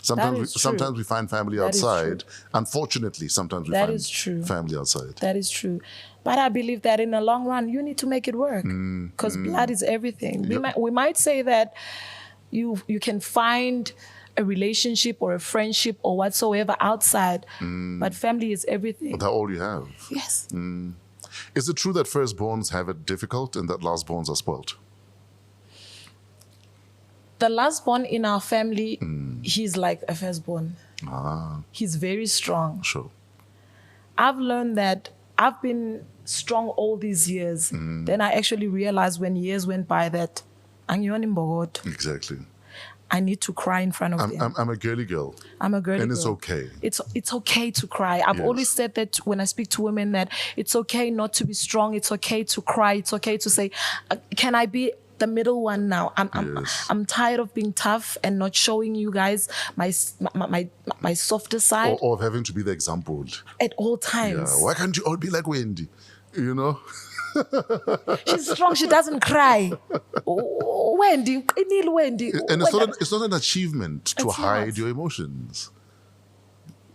S3: Sometimes we find family outside. Unfortunately, sometimes we find family outside.
S6: That is true. But I believe that in the long run, you need to make it work because blood is everything. We might say that you can find a relationship or a friendship or whatsoever outside, but family is everything.
S3: But that's all you have.
S6: Yes.
S3: Is it true that firstborns have it difficult and that lastborns are spoiled?
S6: The lastborn in our family, he's like a firstborn. He's very strong.
S3: Sure.
S6: I've learned that I've been strong all these years. Then I actually realized when years went by that
S3: Exactly.
S6: I need to cry in front of them.
S3: I'm a girly girl.
S6: I'm a girly girl.
S3: And it's okay.
S6: It's okay to cry. I've always said that when I speak to women that it's okay not to be strong. It's okay to cry. It's okay to say, can I be the middle one now? I'm tired of being tough and not showing you guys my softer side.
S3: Or of having to be the example.
S6: At all times.
S3: Yeah. Why can't you all be like Wendy? You know?
S6: She's strong. She doesn't cry. Wendy.
S3: And it's not an achievement to hide your emotions.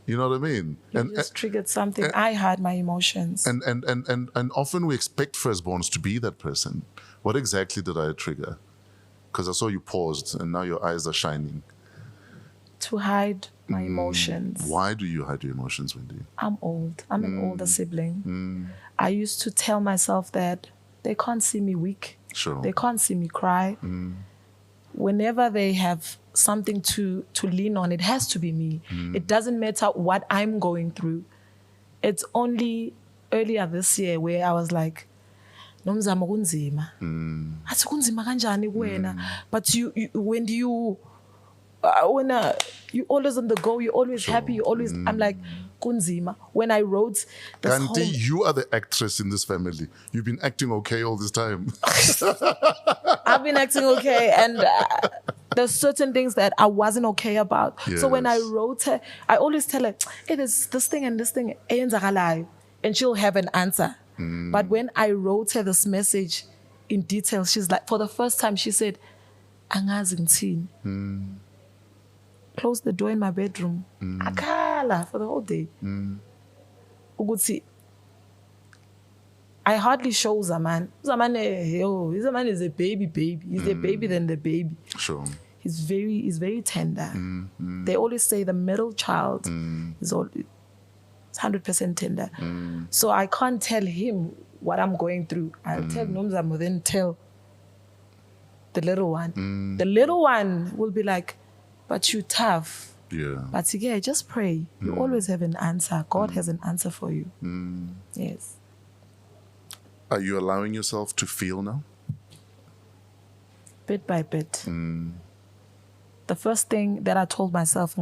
S3: You know what I mean?
S6: You just triggered something. I hide my emotions.
S3: And often we expect firstborns to be that person. What exactly did I trigger? Because I saw you paused and now your eyes are shining.
S6: To hide my emotions.
S3: Why do you hide your emotions, Wendy?
S6: I'm old. I'm an older sibling. I used to tell myself that they can't see me weak.
S3: Sure.
S6: They can't see me cry. Whenever they have something to lean on, it has to be me. It doesn't matter what I'm going through. It's only earlier this year where I was like, Nomzamo kunzima. Athi kunzima kanjani kuwena? But when you always on the go, you're always happy, you always I'm like kunzima. When I wrote this
S3: Kanti, you are the actress in this family. You've been acting okay all this time.
S6: I've been acting okay, and there's certain things that I wasn't okay about. So when I wrote her, I always tell her, hey, there's this thing and this thing, and she'll have an answer. But when I wrote her this message in detail, she's like, for the first time, she said, angazi ngithini. Closed the door in my bedroom. Akala for the whole day. Uguthi, I hardly show Zaman. Zaman is a baby. He's a baby than the baby.
S3: Sure.
S6: He's very tender. They always say the middle child is 100% tender. So I can't tell him what I'm going through. I'll tell Nomzamo, then tell the little one. The little one will be like, but you tough.
S3: Yeah.
S6: But yeah, just pray. You always have an answer. God has an answer for you. Yes.
S3: Are you allowing yourself to feel now?
S6: Bit by bit. The first thing that I told myself,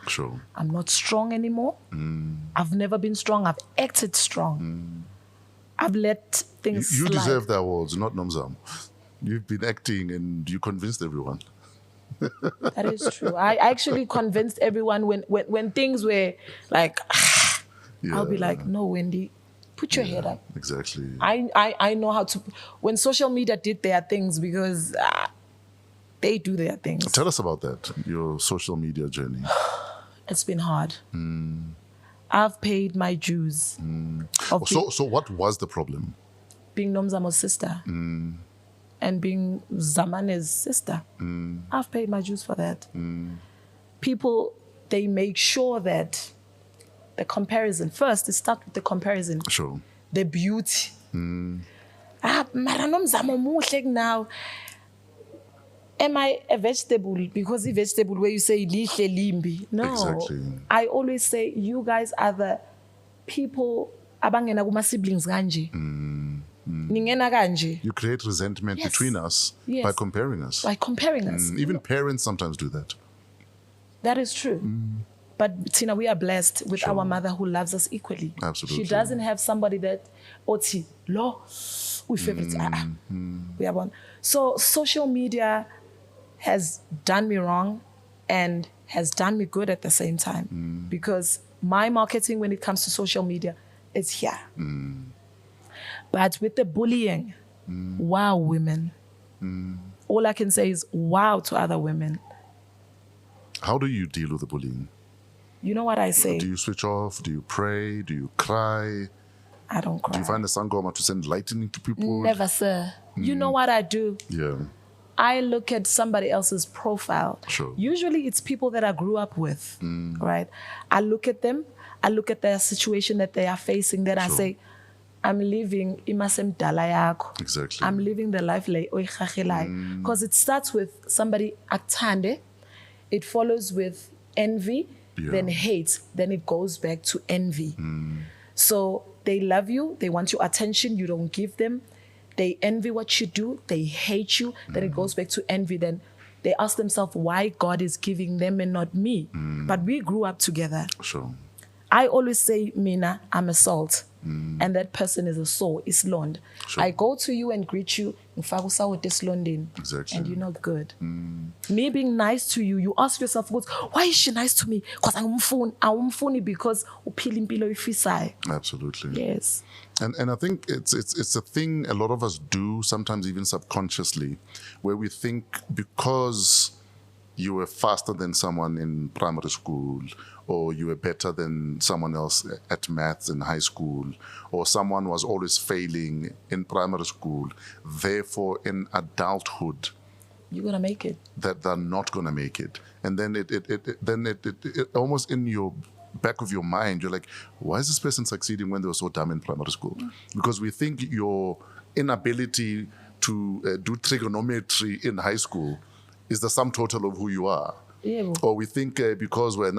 S3: Sure.
S6: I'm not strong anymore. I've never been strong. I've acted strong. I've let things
S3: You
S6: slide.
S3: deserve the awards, not Nomzamo. You've been acting and you convinced everyone.
S6: That is true. I actually convinced everyone when things were like, I'll be like, no, Wendy, put your head up.
S3: Exactly.
S6: I know how to, when social media did their things, because they do their things.
S3: Tell us about that, your social media journey.
S6: It's been hard. I've paid my dues.
S3: So what was the problem?
S6: Being Nomzamo's sister. And being Zamane's sister. I've paid my dues for that. People, they make sure that the comparison, first, it starts with the comparison.
S3: Sure.
S6: The beauty. Mara Nomzamo muhle now. Am I a vegetable? Because a vegetable where you say lihle limbi. No.
S3: Exactly.
S6: I always say you guys are the people abangena kuma siblings kanje. Ningena kanje.
S3: You create resentment between us by comparing us.
S6: By comparing us.
S3: Even parents sometimes do that.
S6: That is true. But Tina, we are blessed with our mother who loves us equally.
S3: Absolutely.
S6: She doesn't have somebody that oti lo we favorite. We are one. So social media has done me wrong and has done me good at the same time. Because my marketing when it comes to social media is here. But with the bullying, wow, women. All I can say is wow to other women.
S3: How do you deal with the bullying?
S6: You know what I say?
S3: Do you switch off? Do you pray? Do you cry?
S6: I don't cry.
S3: Do you find a sangoma to send lightning to people?
S6: Never, sir. You know what I do?
S3: Yeah.
S6: I look at somebody else's profile.
S3: Sure.
S6: Usually it's people that I grew up with, right? I look at them, I look at their situation that they are facing, then I say, I'm living imasem dalayako.
S3: Exactly.
S6: I'm living the life because it starts with somebody aktande, it follows with envy, then hate, then it goes back to envy. So they love you, they want your attention, you don't give them. They envy what you do, they hate you, then it goes back to envy. Then they ask themselves why God is giving them and not me. But we grew up together.
S3: Sure.
S6: I always say, Mina, I'm a salt. And that person is a soul, is Lond.
S3: Sure.
S6: I go to you and greet you,
S3: Exactly.
S6: and you're not good. Me being nice to you, you ask yourself, why is she nice to me? Because I'm funny because
S3: Absolutely.
S6: yes.
S3: And I think it's a thing a lot of us do, sometimes even subconsciously, where we think because you were faster than someone in primary school, or you were better than someone else at maths in high school, or someone was always failing in primary school, therefore in adulthood,
S6: You're going to make it.
S3: that they're not going to make it. And then it almost in your back of your mind, you're like, why is this person succeeding when they were so dumb in primary school? Because we think your inability to do trigonometry in high school is the sum total of who you are.
S6: Yeah.
S3: Or we think because when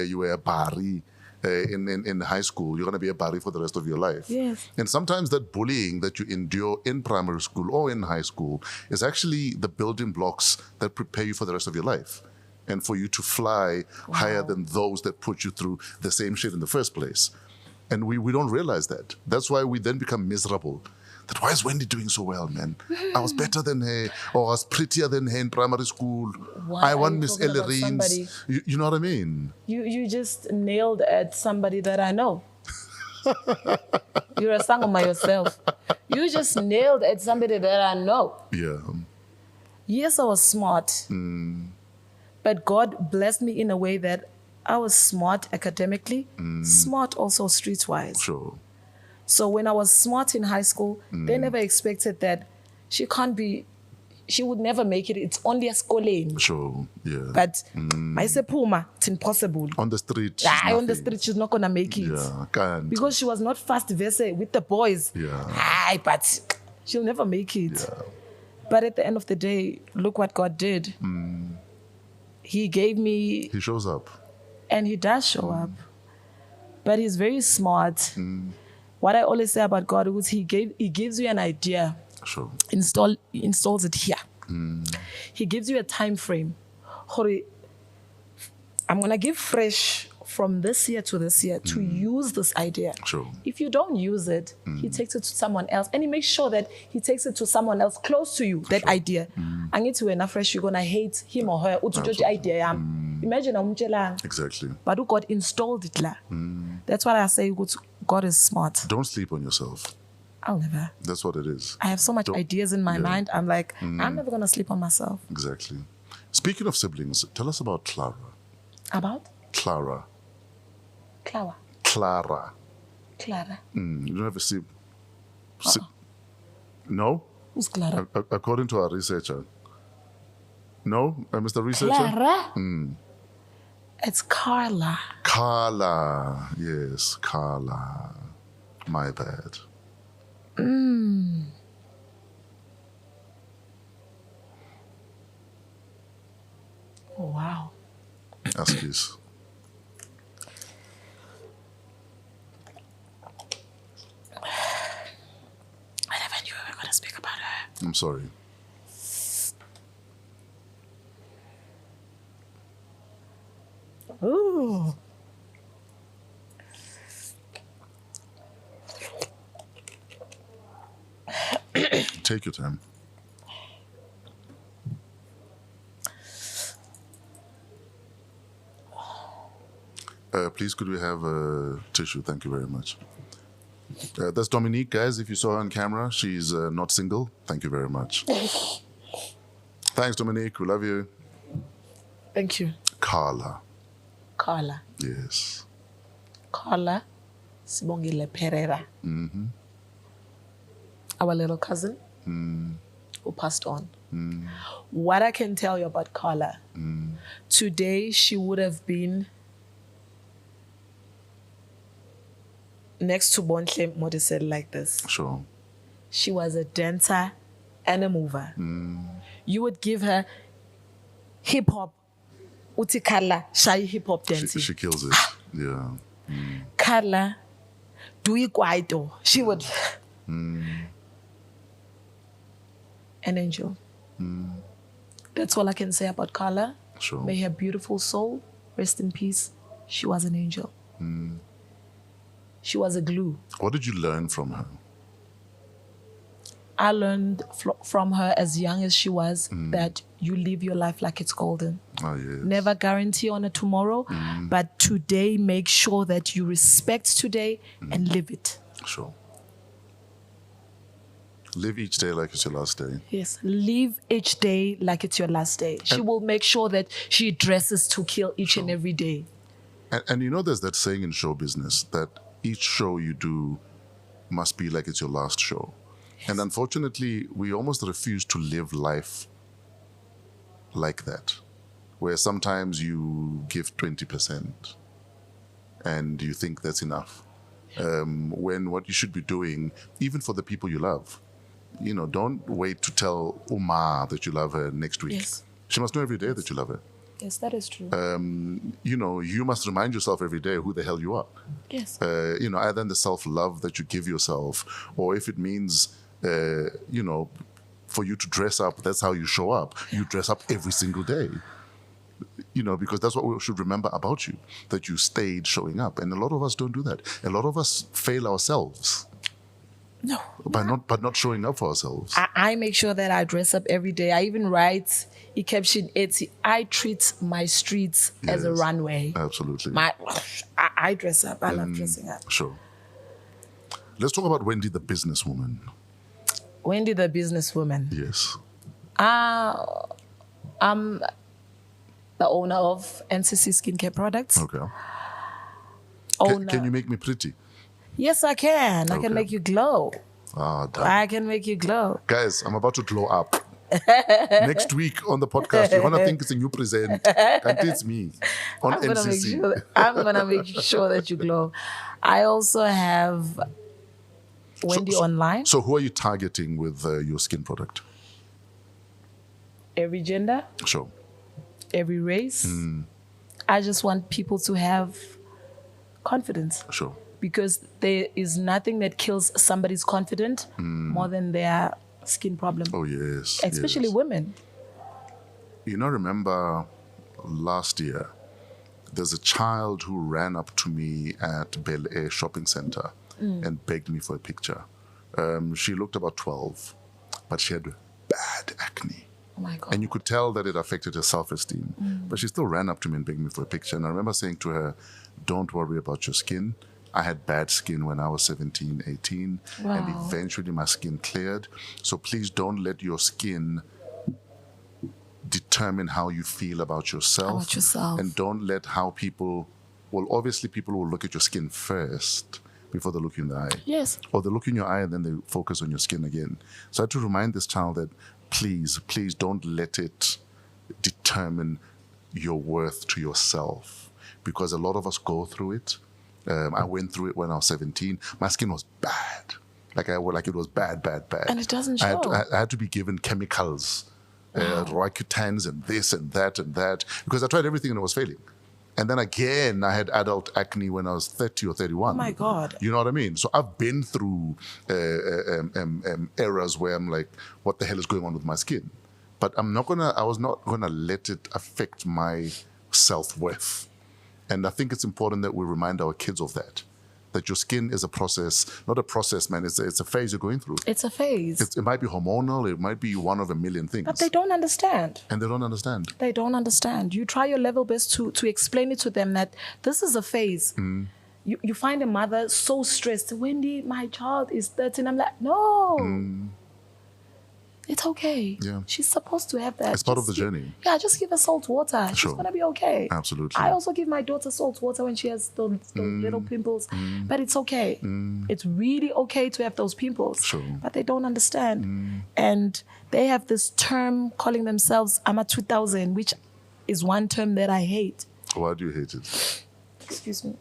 S3: you were a Bari in high school, you're going to be a Bari for the rest of your life.
S6: Yes.
S3: And sometimes that bullying that you endure in primary school or in high school is actually the building blocks that prepare you for the rest of your life, and for you to fly higher than those that put you through the same shit in the first place. And we don't realize that. That's why we then become miserable. That why is Wendy doing so well, man? I was better than her, or I was prettier than her in primary school.
S6: Why
S3: I
S6: are
S3: won
S6: you
S3: Miss
S6: talking about
S3: Ellerines.
S6: somebody?
S3: You know what I mean?
S6: You just nailed at somebody that I know. You're a sangoma yourself. You just nailed at somebody that I know.
S3: Yeah.
S6: Yes, I was smart. But God blessed me in a way that I was smart academically, smart also streetwise.
S3: Sure.
S6: So when I was smart in high school, they never expected that she would never make it. It's only a schooling.
S3: Sure. Yeah.
S6: But I say, Puma, it's impossible.
S3: on the street.
S6: On the street, she's not going to make it.
S3: Yeah, can't.
S6: Because she was not fast verse with the boys.
S3: Yeah.
S6: But she'll never make it.
S3: Yeah.
S6: But at the end of the day, look what God did. He gave me,
S3: He shows up.
S6: and he does show up. But he's very smart. What I always say about God is he gives you an idea,
S3: Sure.
S6: he installs it here. He gives you a time frame. Hori, I'm going to give fresh from this year to this year to use this idea.
S3: Sure.
S6: If you don't use it, he takes it to someone else, and he makes sure that he takes it to someone else close to you, that idea. I need to enough fresh, you're going to hate him or her. Idea. Imagine I'm
S3: Exactly.
S6: but God installed it. That's why I say God is smart.
S3: Don't sleep on yourself.
S6: I'll never.
S3: That's what it is.
S6: I have so much ideas in my mind. I'm like, I'm never going to sleep on myself.
S3: Exactly. Speaking of siblings, tell us about Clara.
S6: About?
S3: Clara.
S6: Clara.
S3: Clara.
S6: Clara.
S3: You don't have a No?
S6: Who's Clara?
S3: According to our researcher. No, Mr. Researcher?
S6: Clara? It's Carla.
S3: Carla. Yes, Carla. My bad.
S6: Oh, wow.
S3: Askies.
S6: I never knew we were going to speak about her.
S3: I'm sorry.
S6: Ooh.
S3: Take your time. Please, could we have a tissue? Thank you very much. That's Dominique, guys. If you saw her on camera, she's not single. Thank you very much. Thanks, Dominique. We love you.
S6: Thank you.
S3: Carla.
S6: Carla.
S3: Yes.
S6: Carla Sibongile Pereira. Our little cousin who passed on. What I can tell you about Carla, today she would have been next to Bontle Modisel like this.
S3: Sure.
S6: She was a dancer and a mover. You would give her hip hop, uti Carla, shy hip hop dancing.
S3: She kills it. Yeah.
S6: Carla, do you kwaito? She would. An angel. That's all I can say about Carla.
S3: Sure.
S6: May her beautiful soul rest in peace. She was an angel. She was a glue.
S3: What did you learn from her?
S6: I learned from her as young as she was that you live your life like it's golden.
S3: Oh, yes.
S6: Never guarantee on a tomorrow, but today make sure that you respect today and live it.
S3: Sure. Live each day like it's your last day.
S6: Yes, live each day like it's your last day. She will make sure that she dresses to kill each and every day.
S3: And you know, there's that saying in show business that each show you do must be like it's your last show. Yes. And unfortunately, we almost refuse to live life like that, where sometimes you give 20% and you think that's enough. When what you should be doing, even for the people you love, you know, don't wait to tell Uma that you love her next week.
S6: Yes.
S3: She must know every day that you love her.
S6: Yes, that is true.
S3: You know, you must remind yourself every day who the hell you are.
S6: Yes.
S3: You know, either in the self-love that you give yourself, or if it means, you know, for you to dress up, that's how you show up. You dress up every single day. You know, because that's what we should remember about you, that you stayed showing up. And a lot of us don't do that. A lot of us fail ourselves.
S6: No.
S3: By not showing up for ourselves.
S6: I make sure that I dress up every day. I even write a caption, I treat my streets as a runway.
S3: Absolutely.
S6: I dress up. I love dressing up.
S3: Sure. Let's talk about Wendy the businesswoman.
S6: Wendy the businesswoman.
S3: Yes.
S6: I'm the owner of NCC Skincare Products.
S3: Okay.
S6: Owner.
S3: Can you make me pretty?
S6: Yes, I can. I can make you glow.
S3: Ah, damn.
S6: I can make you glow.
S3: Guys, I'm about to glow up. Next week on the podcast, you're going to think it's a new present. Can't it's me on NCC.
S6: I'm going to make sure that you glow. I also have Wendy Online.
S3: So who are you targeting with your skin product?
S6: Every gender.
S3: Sure.
S6: Every race. I just want people to have confidence.
S3: Sure.
S6: Because there is nothing that kills somebody's confidence more than their skin problem.
S3: Oh, yes.
S6: Especially women.
S3: You know, remember last year, there's a child who ran up to me at Bel Air Shopping Center and begged me for a picture. She looked about 12, but she had bad acne.
S6: Oh my God.
S3: And you could tell that it affected her self-esteem. But she still ran up to me and begged me for a picture. And I remember saying to her, don't worry about your skin. I had bad skin when I was 17, 18, and eventually my skin cleared. So please don't let your skin determine how you feel about yourself. And don't let how people, well, obviously people will look at your skin first before they look you in the eye.
S6: Yes.
S3: Or they look in your eye and then they focus on your skin again. So I had to remind this child that please don't let it determine your worth to yourself, because a lot of us go through it. I went through it when I was 17. My skin was bad. Like it was bad.
S6: And it doesn't show.
S3: I had to be given chemicals, Roaccutans and this and that, because I tried everything and it was failing. And then again, I had adult acne when I was 30 or 31.
S6: Oh my God.
S3: You know what I mean? So I've been through eras where I'm like, what the hell is going on with my skin? But I was not gonna let it affect my self-worth. And I think it's important that we remind our kids of that that your skin is a process, not a process, man. It's a phase you're going through.
S6: It's a phase.
S3: It might be hormonal. It might be one of a million things.
S6: But they don't understand.
S3: And they don't understand.
S6: They don't understand. You try your level best to explain it to them that this is a phase. You find a mother so stressed. Wendy, my child is 13. I'm like, no. It's okay.
S3: Yeah.
S6: She's supposed to have that.
S3: It's part of the journey.
S6: Yeah, just give her salt water. She's
S3: Sure.
S6: going to be okay.
S3: Absolutely.
S6: I also give my daughter salt water when she has those little pimples. But it's okay. It's really okay to have those pimples.
S3: Sure.
S6: But they don't understand. And they have this term calling themselves I'm a 2000, which is one term that I hate.
S3: Why do you hate it?
S6: Excuse me.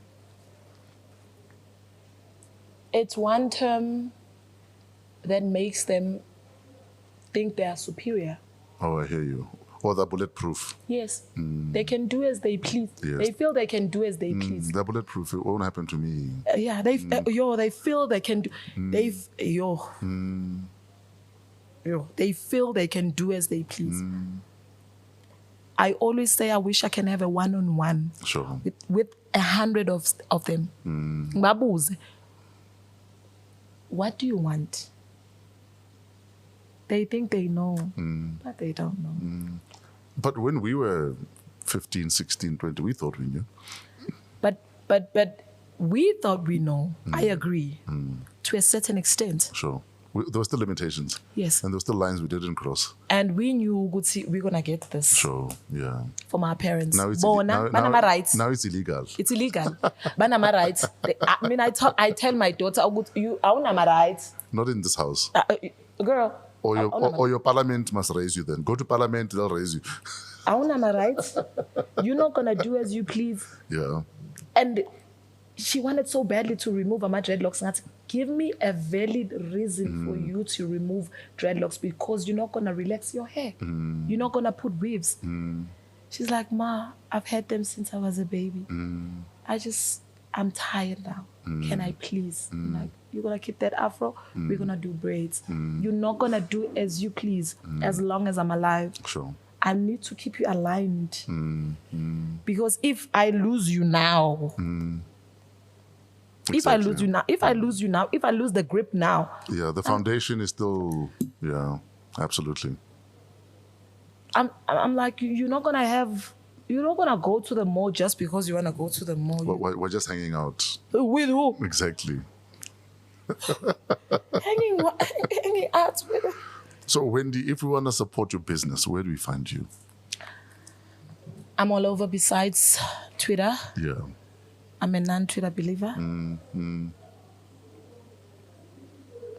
S6: It's one term that makes them think they are superior.
S3: Oh, I hear you. Or they're bulletproof.
S6: Yes. They can do as they please.
S3: Yes.
S6: They feel they can do as they please.
S3: They're bulletproof. It won't happen to me.
S6: Yeah, they feel they can do. They feel they can do as they please. I always say I wish I can have a one-on-one
S3: Sure.
S6: with 100 of them. Babuze, what do you want? They think they know, but they don't know.
S3: But when we were 15, 16, 20, we thought we knew.
S6: But we thought we know. I agree to a certain extent.
S3: Sure. There were still limitations.
S6: Yes.
S3: And there were still lines we didn't cross.
S6: And we knew we're gonna get this
S3: Sure. Yeah.
S6: from our parents.
S3: Now it's,
S6: Banama rights.
S3: now it's illegal.
S6: It's illegal. Banama rights. I tell my daughter, you Banama rights.
S3: Not in this house.
S6: Girl.
S3: Or your parliament must raise you then. Go to parliament, they'll raise you.
S6: Banama rights. You're not gonna do as you please.
S3: Yeah.
S6: And she wanted so badly to remove my dreadlocks. And I said, give me a valid reason for you to remove dreadlocks because you're not going to relax your hair. You're not going to put weaves. She's like, Ma, I've had them since I was a baby. I'm tired now. Can I please? I'm like, you're going to keep that afro? We're going to do braids. You're not going to do as you please as long as I'm alive.
S3: Sure.
S6: I need to keep you aligned. Because if I lose you now... If I lose you now, if I lose the grip now.
S3: Yeah, the foundation is still, yeah, absolutely.
S6: I'm like, you're not gonna go to the mall just because you wanna go to the mall.
S3: We're just hanging out.
S6: With who?
S3: Exactly.
S6: hanging out with.
S3: So Wendy, if we wanna support your business, where do we find you?
S6: I'm all over besides Twitter.
S3: Yeah.
S6: I'm a non-Twitter believer.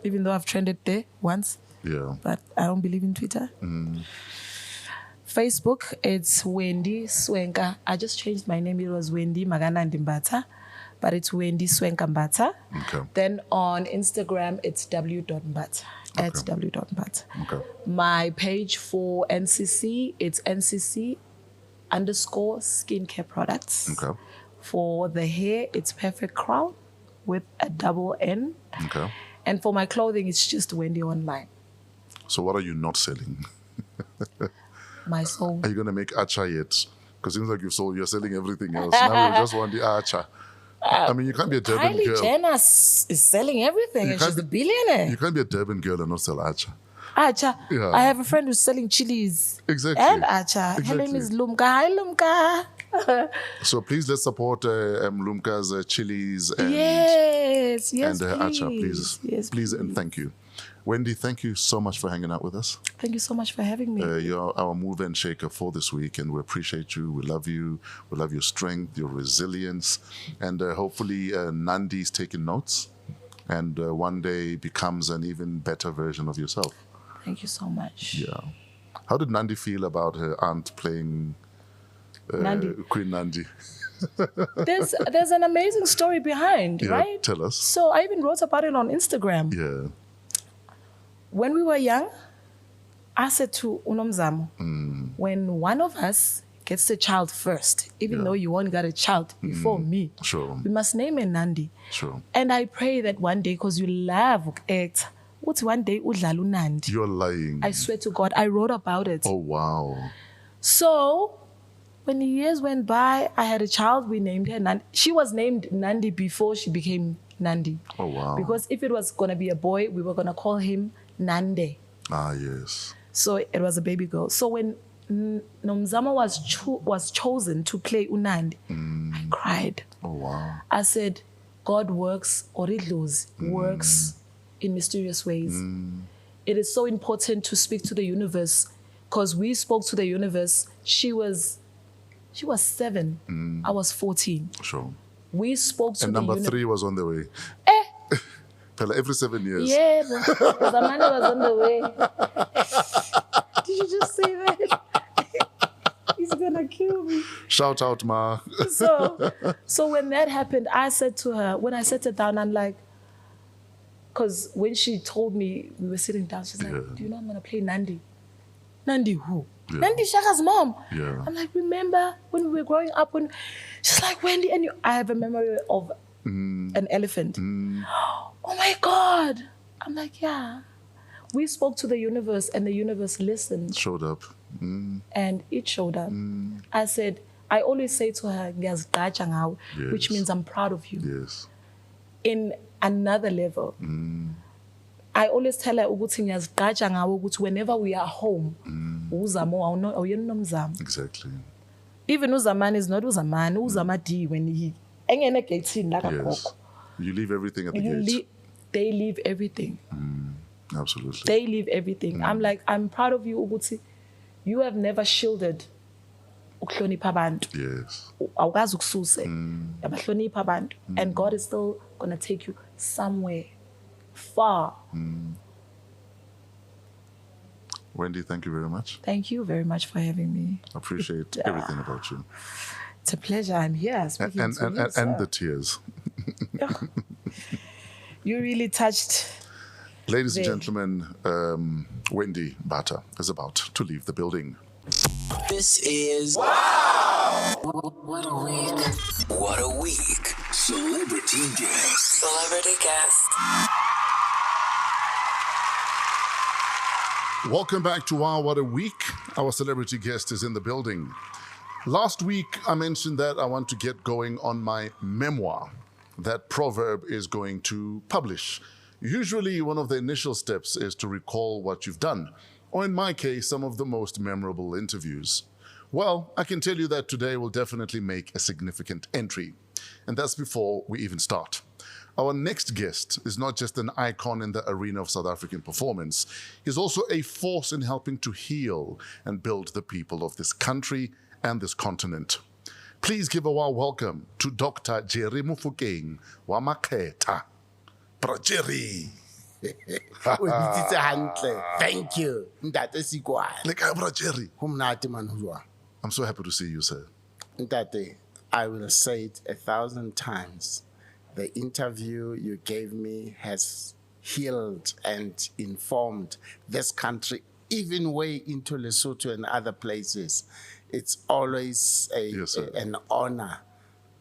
S6: Even though I've trended there once.
S3: Yeah.
S6: But I don't believe in Twitter. Facebook, it's Wendy Swenka. I just changed my name. It was Wendy Mbatha, but it's Wendy Swenka Mbatha.
S3: Okay.
S6: Then on Instagram, it's w.mbatha. At w.mbatha.
S3: Okay.
S6: My page for NCC, it's NCC _ skincare products.
S3: Okay.
S6: For the hair, it's Perfect Crown with a double N.
S3: Okay.
S6: And for my clothing, it's just Wendy Online.
S3: So what are you not selling?
S6: My soul.
S3: Are you going to make acha yet? Because it seems like you're selling everything else. Now we just want the acha. I mean, you can't be a Durban
S6: Kylie
S3: girl.
S6: Jenner is selling everything and she's a billionaire.
S3: You can't be a Durban girl and not sell acha.
S6: Acha.
S3: Yeah.
S6: I have a friend who's selling chilies.
S3: Exactly.
S6: And acha. Her name
S3: Exactly.
S6: is Lumka. Hi, Lumka.
S3: So please let's support Lumka's chilies and
S6: Yes,
S3: and acha, please.
S6: Yes,
S3: please, and thank you. Wendy, thank you so much for hanging out with us.
S6: Thank you so much for having me.
S3: You're our mover and shaker for this week, and we appreciate you. We love you. We love your strength, your resilience, and hopefully Nandi's taking notes and one day becomes an even better version of yourself.
S6: Thank you so much.
S3: Yeah. How did Nandi feel about her aunt playing
S6: Nandi.
S3: Queen Nandi?
S6: There's an amazing story behind,
S3: Yeah,
S6: right?
S3: tell us.
S6: So I even wrote about it on Instagram.
S3: Yeah.
S6: When we were young, I said to Unomzamo, when one of us gets the child first, even though you only got a child before me,
S3: Sure.
S6: we must name a Nandi.
S3: Sure.
S6: And I pray that one day, because you love act, what's one day udlala uNandi.
S3: You're lying.
S6: I swear to God, I wrote about it.
S3: Oh, wow.
S6: So when the years went by, I had a child. We named her Nandi. She was named Nandi before she became Nandi.
S3: Oh, wow.
S6: Because if it was going to be a boy, we were going to call him Nande.
S3: Ah, yes.
S6: So it was a baby girl. So when Nomzamo was chosen to play Unandi, I cried.
S3: Oh, wow.
S6: I said, God works, Oridlos works in mysterious ways. It is so important to speak to the universe, because we spoke to the universe. She was 7. I was 14.
S3: Sure.
S6: We spoke to
S3: And
S6: the
S3: number
S6: universe.
S3: 3 was on the way. Every 7 years.
S6: Yeah, but Zamani was on the way. Did you just say that? He's gonna kill me.
S3: Shout out, Ma.
S6: So when that happened, I said to her, when I sat her down, I'm like, because when she told me, we were sitting down, she's like, do you know I'm gonna play Nandi? Nandi who?
S3: Yeah.
S6: Nandi Shaka's mom.
S3: Yeah.
S6: I'm like, remember when we were growing up, when she's like, Wendy, and I have a memory of an elephant. Oh my God. I'm like, yeah. We spoke to the universe and the universe listened.
S3: Showed up.
S6: And it showed up. I said, I always say to her, "Ngiyazigqaja ngawe," which means I'm proud of you.
S3: Yes.
S6: In another level, I always tell her, ukuthi ngiyazigqaja ngawe ukuthi whenever we are home, uzamo awuyena unomzamo.
S3: Exactly.
S6: Even Uzamani is not Uzamani, Uzamadi when he engene gateini la
S3: Yes.
S6: kagogo.
S3: You leave everything at the gate.
S6: They leave everything.
S3: Absolutely.
S6: They leave everything. I'm like, I'm proud of you, ukuthi you have never shielded ukuhlonipha abantu.
S3: Yes.
S6: Awukazi ukususe. Yabahlonipha abantu. And God is still going to take you somewhere far.
S3: Wendy, thank you very much.
S6: Thank you very much for having me.
S3: I appreciate everything about you.
S6: It's a pleasure. I'm here speaking to you, sir.
S3: And the tears.
S6: You really touched.
S3: Ladies and gentlemen, Wendy Mbatha is about to leave the building.
S2: This is
S4: What a week.
S2: What a Week. Celebrity Guest.
S4: Celebrity guest.
S3: Welcome back to WAW What a Week. Our celebrity guest is in the building. Last week, I mentioned that I want to get going on my memoir that Proverb is going to publish. Usually, one of the initial steps is to recall what you've done, or in my case, some of the most memorable interviews. Well, I can tell you that today will definitely make a significant entry, and that's before we even start. Our next guest is not just an icon in the arena of South African performance, he's also a force in helping to heal and build the people of this country and this continent. Please give a warm welcome to Dr. Jerry Mofokeng wa Maketa. Bra Jerry.
S7: Thank you. Ntate Sikwane.
S3: Le kae bra Jerry?
S7: Ho monate man ho jwang?
S3: I'm so happy to see you, sir.
S7: Ntate, I will say it 1,000 times. The interview you gave me has healed and informed this country, even way into Lesotho and other places. It's always an honor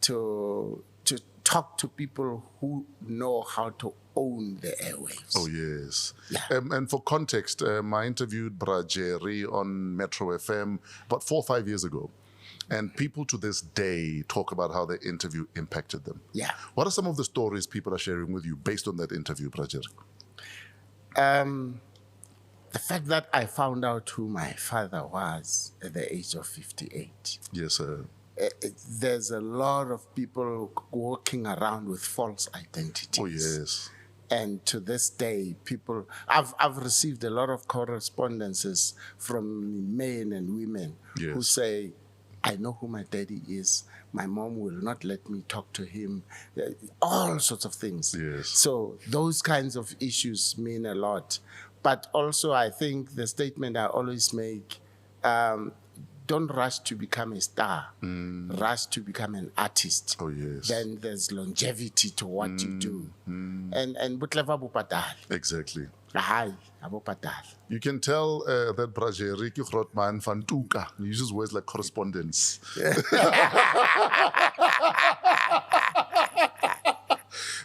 S7: to talk to people who know how to own the airwaves.
S3: Oh, yes.
S7: Yeah.
S3: And for context, I interviewed Bra Jerry on Metro FM about 4 or 5 years ago. And people to this day talk about how the interview impacted them.
S7: Yeah.
S3: What are some of the stories people are sharing with you based on that interview, Bra Jerry?
S7: The fact that I found out who my father was at the age of 58.
S3: Yes, sir.
S7: There's a lot of people walking around with false identities.
S3: Oh, yes.
S7: And to this day, people, I've received a lot of correspondences from men and women who say, I know who my daddy is. My mom will not let me talk to him. All sorts of things.
S3: Yes.
S7: So those kinds of issues mean a lot. But also, I think the statement I always make, don't rush to become a star. Rush to become an artist.
S3: Oh, yes.
S7: Then there's longevity to what you do. And butleva bupatal.
S3: Exactly.
S7: Hi, abupatal.
S3: You can tell that Bra Jerry ke Grootman van Tuka. He uses words like correspondence.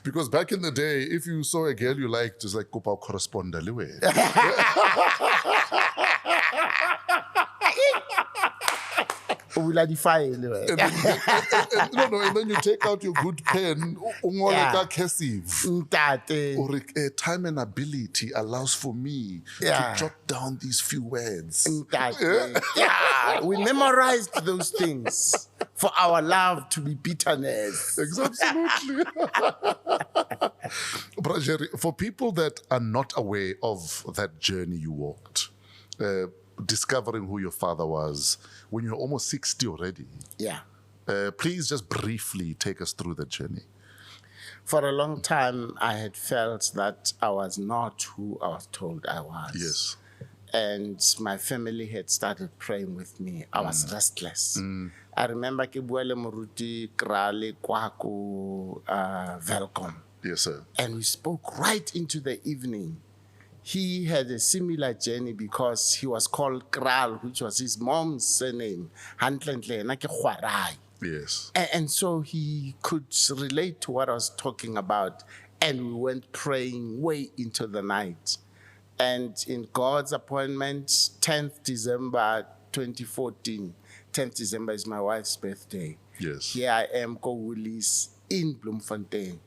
S3: Because back in the day, if you saw a girl you liked, it's like kopa corresponda le wena. No, and then you take out your good pen,
S7: Yeah.
S3: cursive. Or time and ability allows for me
S7: Yeah.
S3: to jot down these few words.
S7: Yeah, we memorized those things for our love to be bitterness.
S3: Absolutely. But Jerry, for people that are not aware of that journey you walked, discovering who your father was when you're almost 60 already,
S7: Yeah.
S3: please just briefly take us through that journey.
S7: For a long time, I had felt that I was not who I was told I was.
S3: Yes.
S7: And my family had started praying with me. I was restless. I remember ke bua le moruti Krale Kwaku Velcom.
S3: Yes, sir.
S7: And we spoke right into the evening. He had a similar journey because he was called Kral, which was his mom's surname.
S3: Yes.
S7: And so he could relate to what I was talking about. And we went praying way into the night. And in God's appointment, 10th December 2014, 10th December is my wife's birthday.
S3: Yes.
S7: Here I am, Woolies in Bloemfontein.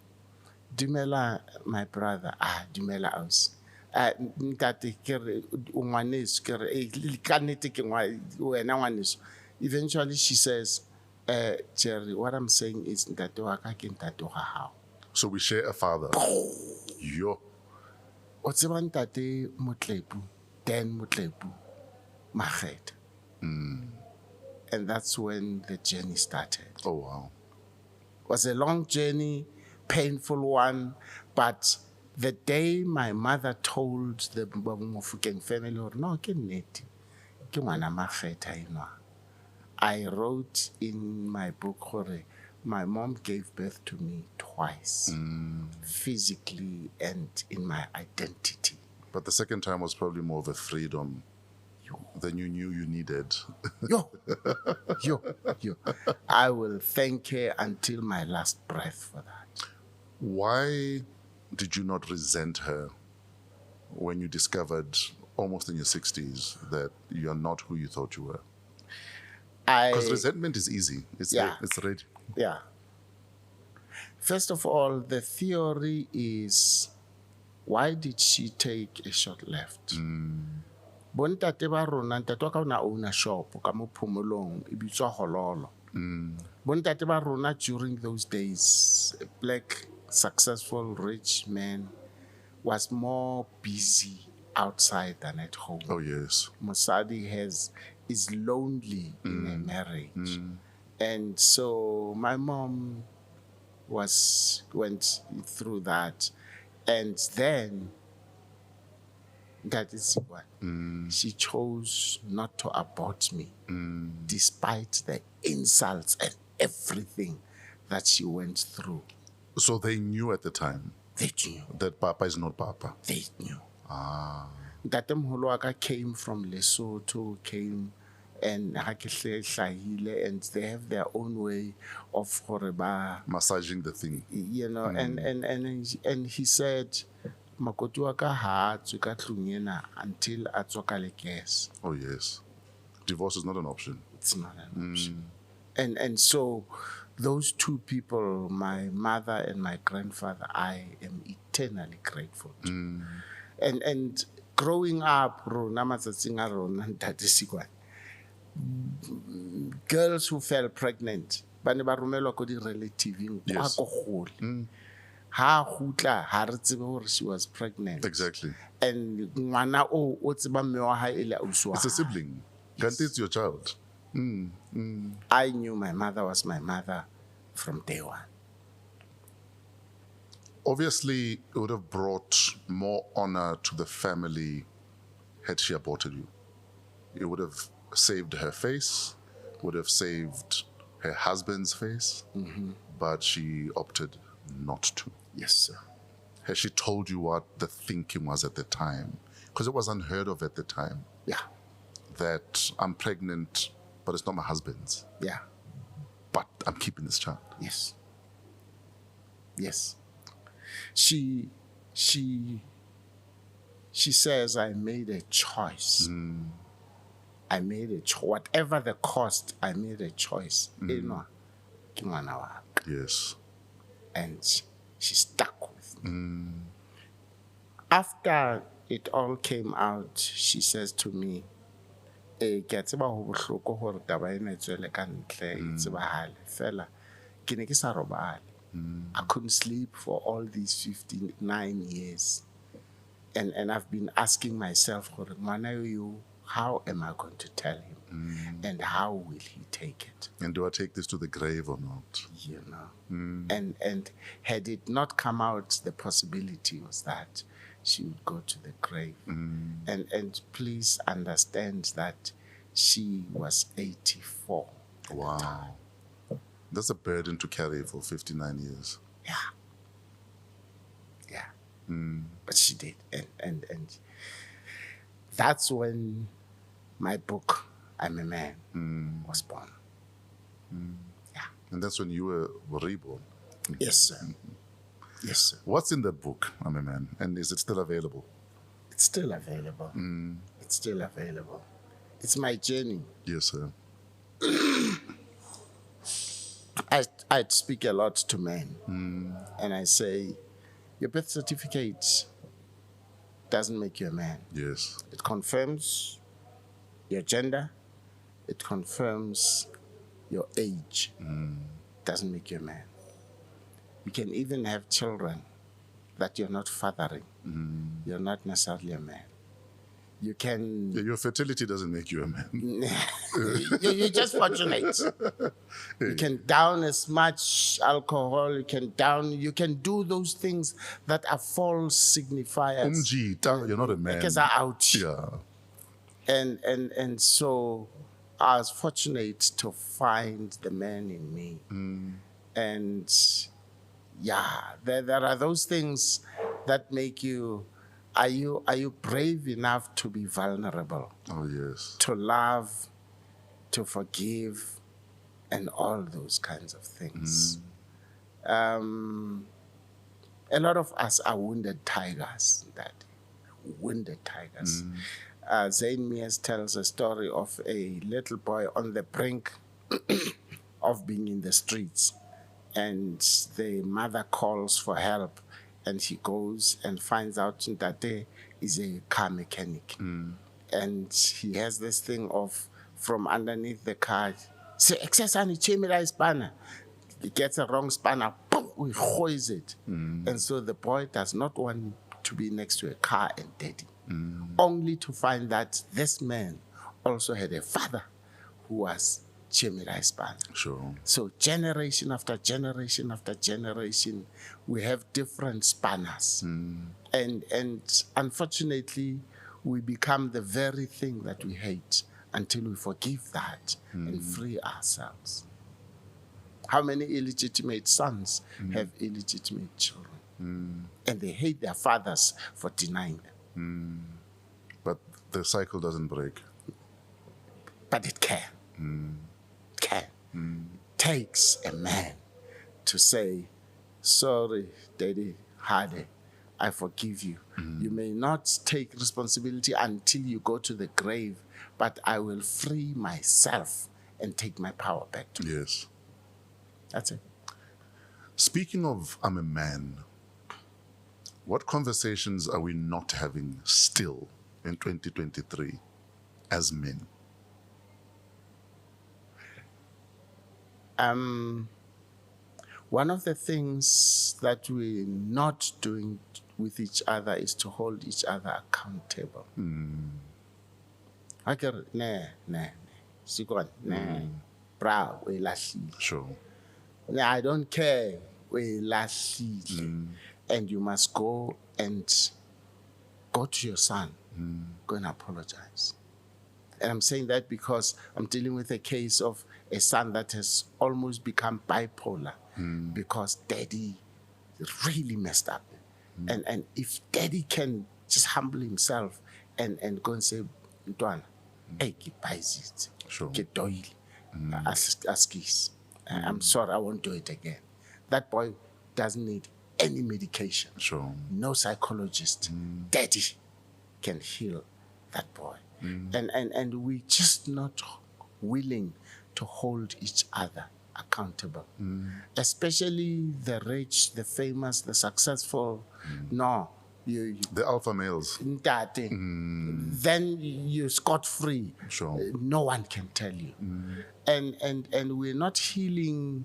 S7: Dumela, my brother. Dumela aus. Ntate kere ngwaneso kere ka nnete ke wena ngwaneso. Eventually she says, Jerry, what I'm saying is ntate wa ka ke ntate wa hao.
S3: So we share a father. Yo.
S7: O tseba ntate Motlepu, Dan Motlepu, Mageta. And that's when the journey started.
S3: Oh, wow.
S7: It was a long journey, painful one, but the day my mother told the Mofokeng family, no, ke nnete, ke ngwana Mageta enwa. I wrote in my book, my mom gave birth to me twice, physically and in my identity.
S3: But the second time was probably more of a freedom than you knew you needed.
S7: Yo. I will thank her until my last breath for that.
S3: Why did you not resent her when you discovered almost in your 60s that you're not who you thought you were? Because resentment is easy. It's ready.
S7: Yeah. First of all, the theory is, why did she take a short left? Bontate ba rona ntate wa ka ona own a shop ka mo Phomolong e bitswa Hololo. Bontate ba rona during those days, a black successful rich man was more busy outside than at home.
S3: Oh yes.
S7: Mosadi is lonely in a marriage. And so my mom went through that, and then that is what she chose not to abort me, despite the insults and everything that she went through.
S3: So they knew at the time
S7: They knew.
S3: that Papa is not Papa.
S7: They knew. Ntatemoholo wa ka came from Lesotho, and and they have their own way of
S3: Massaging the thing.
S7: you know, and he said, makoti wa ka ha tswe ka tlung ena until a tswa ka lekese.
S3: Oh yes. Divorce is not an option.
S7: It's not an option. And so those two people, my mother and my grandfather, I am eternally grateful to. And growing up, rona matsatsing a rona ntate Sikwane, girls who fell pregnant, ba ne ba romelwa ko di relativeng kwa ko gole. Ha gutla ha re tsebe hore she was pregnant.
S3: Exactly.
S7: And ngwana o tseba mme wa hae ele ausi wa
S3: It's a sibling. Yes. It's your child.
S7: I knew my mother was my mother from day one.
S3: Obviously, it would have brought more honor to the family had she aborted you. It would have saved her face, would have saved her husband's face, but she opted not to.
S7: Yes, sir.
S3: Has she told you what the thinking was at the time? Because it was unheard of at the time.
S7: Yeah.
S3: That I'm pregnant, but it's not my husband's.
S7: Yeah.
S3: But I'm keeping this child.
S7: Yes. Yes. She says I made a choice. I I made a choice. Whatever the cost, I made a choice. You know,
S3: Yes.
S7: and she stuck with me. After it all came out, she says to me, ke a tseba ho bohloko hore taba ena e tswele ka ntle, e tsebahale. Fela, ke ne ke sa robale. I couldn't sleep for all these 59 years. And I've been asking myself, how am I going to tell him? And how will he take it?
S3: And do I take this to the grave or not?
S7: You know? And had it not come out, the possibility was that she would go to the grave. And please understand that she was 84.
S3: Wow. That's a burden to carry for 59 years.
S7: Yeah. But she did. And that's when my book, I'm a Man, was born. Yeah.
S3: And that's when you were reborn.
S7: Yes, sir. Yes, sir.
S3: What's in that book, I'm a Man? And is it still available?
S7: It's still available. It's still available. It's my journey.
S3: Yes, sir.
S7: I speak a lot to men. And I say, your birth certificate doesn't make you a man.
S3: Yes.
S7: It confirms your gender. It confirms your age. Doesn't make you a man. You can even have children that you're not fathering. You're not necessarily a man. You can...
S3: Yeah, your fertility doesn't make you a man.
S7: You're just fortunate. You can down as much alcohol, you can do those things that are false signifiers.
S3: You're not a man.
S7: Because are out.
S3: Yeah.
S7: And so I was fortunate to find the man in me. And yeah, there are those things that make you... Are you brave enough to be vulnerable?
S3: Oh, yes.
S7: To love, to forgive, and all those kinds of things. A lot of us are wounded tigers. Zane Mears tells a story of a little boy on the brink of being in the streets, and the mother calls for help. And he goes and finds out that there is a car mechanic. And he has this thing of, from underneath the car, say, excess and spanner. He gets a wrong spanner, boom, we hoist it. And so the boy does not want to be next to a car and daddy. Only to find that this man also had a father who was spanner.
S3: Sure.
S7: So generation after generation after generation, we have different spanners. And unfortunately, we become the very thing that we hate until we forgive that and free ourselves. How many illegitimate sons have illegitimate children? And they hate their fathers for denying them.
S3: But the cycle doesn't break.
S7: But it can. Takes a man to say, sorry, Daddy, Hade, I forgive you. You may not take responsibility until you go to the grave, but I will free myself and take my power back to you.
S3: Yes.
S7: That's it.
S3: Speaking of I'm a man, what conversations are we not having still in 2023 as men?
S7: One of the things that we're not doing with each other is to hold each other accountable. Bra, we lahlile.
S3: Sure.
S7: I don't care, we lahlile. And you must go to your son, go and apologize. And I'm saying that because I'm dealing with a case of a son that has almost become bipolar because daddy really messed up. And if daddy can just humble himself and go and say, Ntwana, hey, keep it.
S3: Sure.
S7: Get doily. Ask his. I'm sorry, I won't do it again. That boy doesn't need any medication.
S3: Sure.
S7: No psychologist. Daddy can heal that boy. And we're just not willing to hold each other accountable, especially the rich, the famous, the successful. No, you
S3: The alpha males.
S7: Ntate, then you're scot-free.
S3: Sure.
S7: No one can tell you. And we're not healing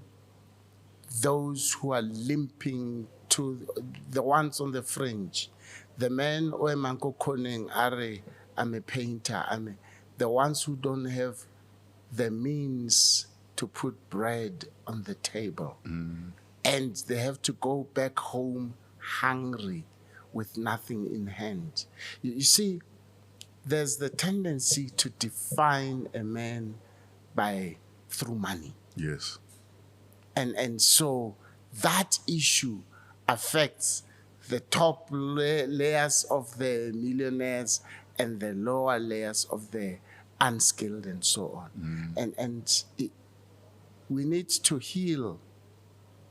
S7: those who are limping, to the ones on the fringe. The men who manko koning are, I'm a painter, the ones who don't have the means to put bread on the table. And they have to go back home hungry with nothing in hand. You see, there's the tendency to define a man through money.
S3: Yes.
S7: And so that issue affects the top layers of the millionaires and the lower layers of the unskilled and so on. We need to heal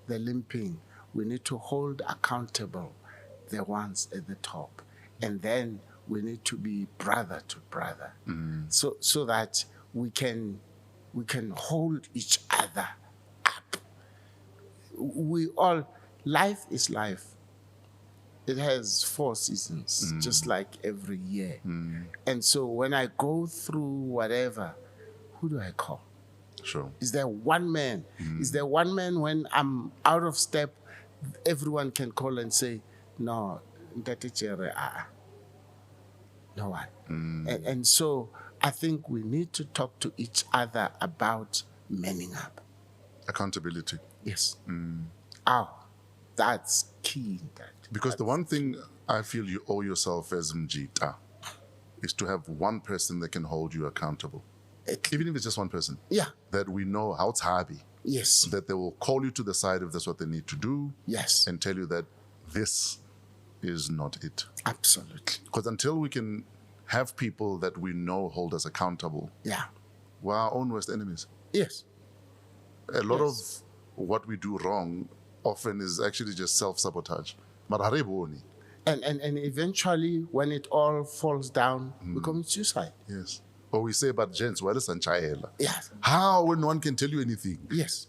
S7: the limping. We need to hold accountable the ones at the top. And then we need to be brother to brother, so that we can hold each other up. Life is life. It has 4 seasons, just like every year. And so when I go through whatever, who do I call?
S3: Sure.
S7: Is there one man? Is there one man when I'm out of step, everyone can call and say, no, no one. And so I think we need to talk to each other about manning up.
S3: Accountability.
S7: Yes. That's key.
S3: Because the one thing I feel you owe yourself as Mjita is to have one person that can hold you accountable. Even if it's just one person.
S7: Yeah.
S3: That we know how it's happy.
S7: Yes.
S3: That they will call you to the side if that's what they need to do.
S7: Yes.
S3: And tell you that this is not it.
S7: Absolutely.
S3: Because until we can have people that we know hold us accountable,
S7: Yeah.
S3: we're our own worst enemies.
S7: Yes.
S3: A lot of what we do wrong often is actually just self-sabotage.
S7: And eventually, when it all falls down, we commit suicide.
S3: Yes. Or we say about gents, well, it's Anchaela.
S7: Yes.
S3: How when no one can tell you anything?
S7: Yes.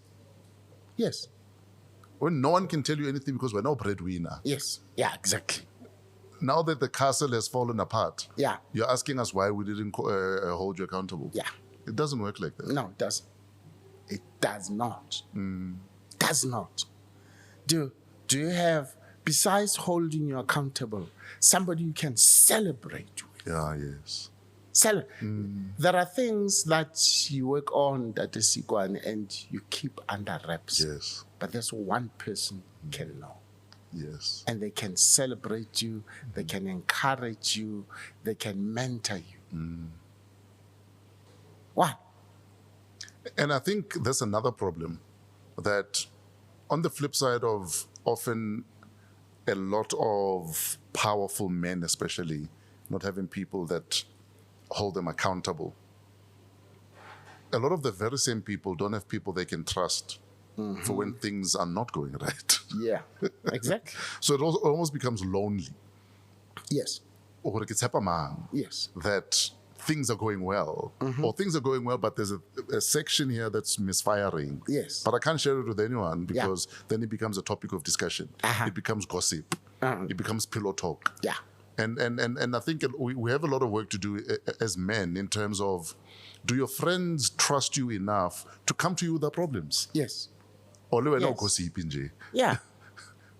S7: Yes.
S3: When no one can tell you anything because we're no breadwinner.
S7: Yes. Yeah, exactly.
S3: Now that the castle has fallen apart,
S7: Yeah.
S3: you're asking us why we didn't hold you accountable.
S7: Yeah.
S3: It doesn't work like that.
S7: No, it doesn't. It does not. Does not. Do you have, besides holding you accountable, somebody you can celebrate with?
S3: Yeah, yes.
S7: There are things that you work on that is Sikwan and you keep under wraps.
S3: Yes.
S7: But there's one person can know.
S3: Yes.
S7: And they can celebrate you, they can encourage you, they can mentor you. What?
S3: And I think that's another problem, that on the flip side of often a lot of powerful men especially not having people that hold them accountable, a lot of the very same people don't have people they can trust for when things are not going right.
S7: Yeah, exactly.
S3: So it almost becomes lonely.
S7: Yes.
S3: Or it's hapamang.
S7: Yes.
S3: That things are going well, or things are going well, but there's a section here that's misfiring.
S7: Yes.
S3: But I can't share it with anyone because then it becomes a topic of discussion. It becomes gossip. It becomes pillow talk.
S7: Yeah.
S3: And I think we have a lot of work to do as men in terms of, do your friends trust you enough to come to you with their problems?
S7: Yes.
S3: Or
S7: Yes.
S3: gossip nje.
S7: Yeah.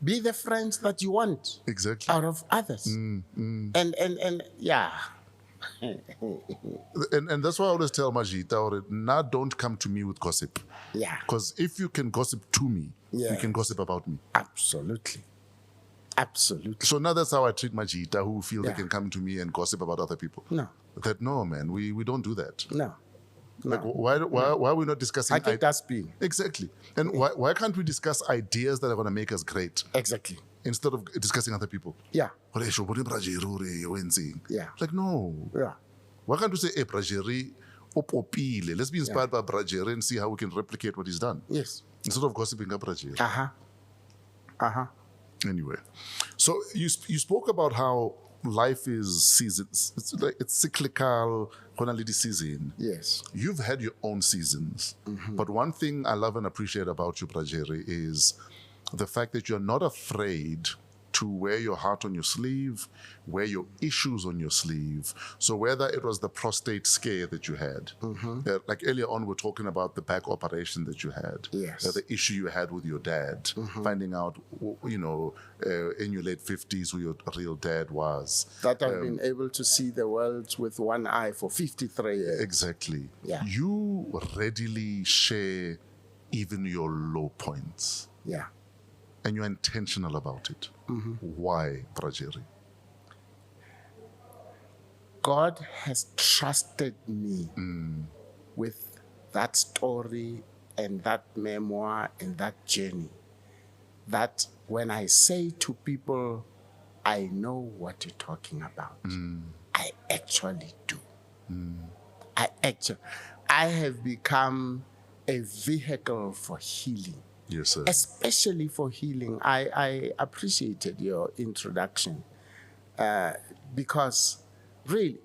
S7: Be the friends that you want
S3: Exactly.
S7: out of others. And yeah.
S3: And that's why I always tell Majita, now don't come to me with gossip.
S7: Yeah.
S3: Because if you can gossip to me,
S7: Yeah.
S3: you can gossip about me.
S7: Absolutely. Absolutely.
S3: So now that's how I treat Majita, who feel
S7: Yeah.
S3: they can come to me and gossip about other people.
S7: No.
S3: That no, man, we don't do that.
S7: No.
S3: Like, why are we not discussing?
S7: I think that's being.
S3: Exactly. And why can't we discuss ideas that are going to make us great
S7: Exactly.
S3: instead of discussing other people?
S7: Yeah.
S3: Like,
S7: Yeah.
S3: no.
S7: Yeah.
S3: Why can't we say, hey, Brajeri, opopile. Let's be inspired by Brajeri and see how we can replicate what he's done.
S7: Yes.
S3: Instead of gossiping about Brajeri.
S7: Anyway.
S3: So you spoke about how life is seasons. It's cyclical. Season.
S7: Yes.
S3: You've had your own seasons, but one thing I love and appreciate about you, Prajeri, is the fact that you're not afraid to wear your heart on your sleeve, wear your issues on your sleeve. So whether it was the prostate scare that you had, like earlier on, we're talking about the back operation that you had,
S7: Yes.
S3: the issue you had with your dad, finding out, in your late 50s who your real dad was.
S7: That I've been able to see the world with one eye for 53 years.
S3: Exactly.
S7: Yeah.
S3: You readily share even your low points.
S7: Yeah.
S3: And you're intentional about it. Why, Prajeri?
S7: God has trusted me with that story and that memoir and that journey. That when I say to people, I know what you're talking about, I actually do. I have become a vehicle for healing.
S3: Yes, sir.
S7: Especially for healing. I appreciated your introduction because really,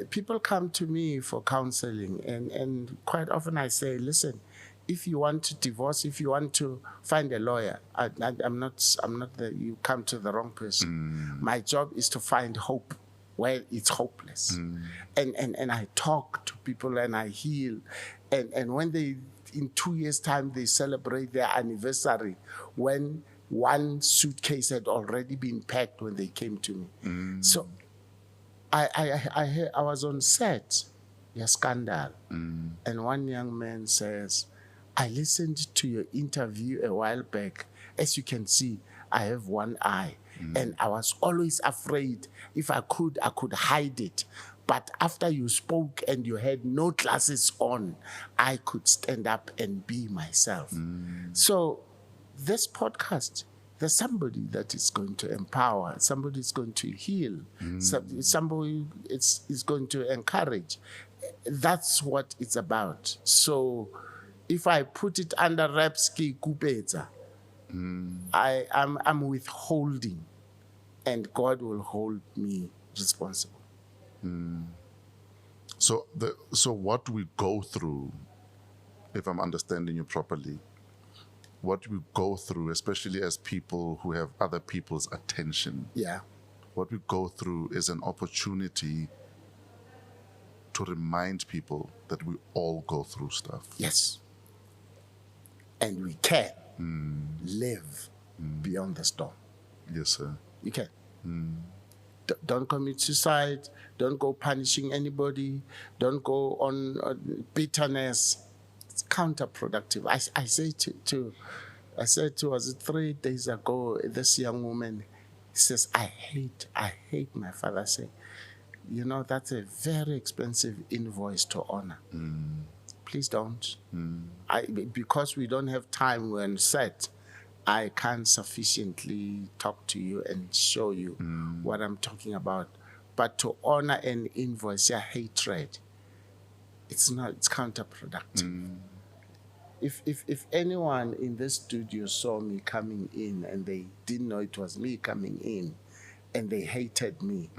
S7: people come to me for counseling and quite often I say, listen, if you want to divorce, if you want to find a lawyer, I'm not you come to the wrong person. My job is to find hope where it's hopeless. And I talk to people and I heal. And when they, in 2 years' time, they celebrate their anniversary when one suitcase had already been packed when they came to me. So I was on set, Scandal, and one young man says, I listened to your interview a while back. As you can see, I have one eye. And I was always afraid if I could hide it. But after you spoke and you had no glasses on, I could stand up and be myself. So this podcast, there's somebody that is going to empower, somebody is going to heal, somebody is going to encourage. That's what it's about. So if I put it under Repski Kupeta, I'm withholding, and God will hold me responsible.
S3: So what we go through, if I'm understanding you properly, what we go through, especially as people who have other people's attention, what we go through is an opportunity to remind people that we all go through stuff.
S7: Yes. And we can live beyond the storm.
S3: Yes, sir.
S7: You can. Don't commit suicide. Don't go punishing anybody. Don't go on bitterness. It's counterproductive. I said to was it 3 days ago, this young woman says, I hate my father. Say, that's a very expensive invoice to honor. Please don't. Because we don't have time when set, I can't sufficiently talk to you and show you what I'm talking about. But to honor an invoice, hatred, it's counterproductive. If anyone in this studio saw me coming in and they didn't know it was me coming in and they hated me,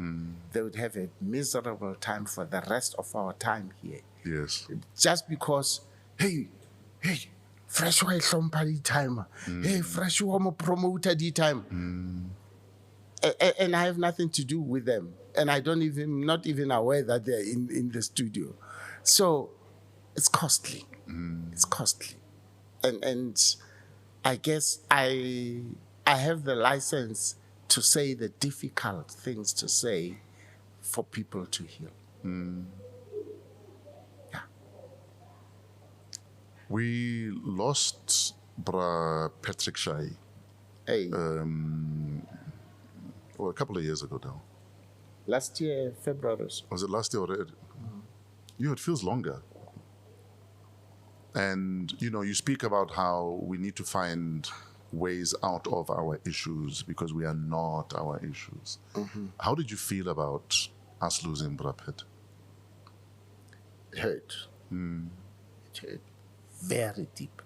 S7: they would have a miserable time for the rest of our time here.
S3: Yes.
S7: Just because, hey, fresh wa ihlompa di time. Hey, fresh wa mo promoter di time. And I have nothing to do with them. And not even aware that they're in the studio. So it's costly. It's costly. And I guess I have the license to say the difficult things to say for people to heal.
S3: We lost Bra Patrick Shai
S7: Hey,
S3: a couple of years ago now.
S7: last year, February.
S3: Was it last year already? It feels longer. And, you speak about how we need to find ways out of our issues because we are not our issues. How did you feel about us losing Bra Pet?
S7: It hurt. It hurt very deep.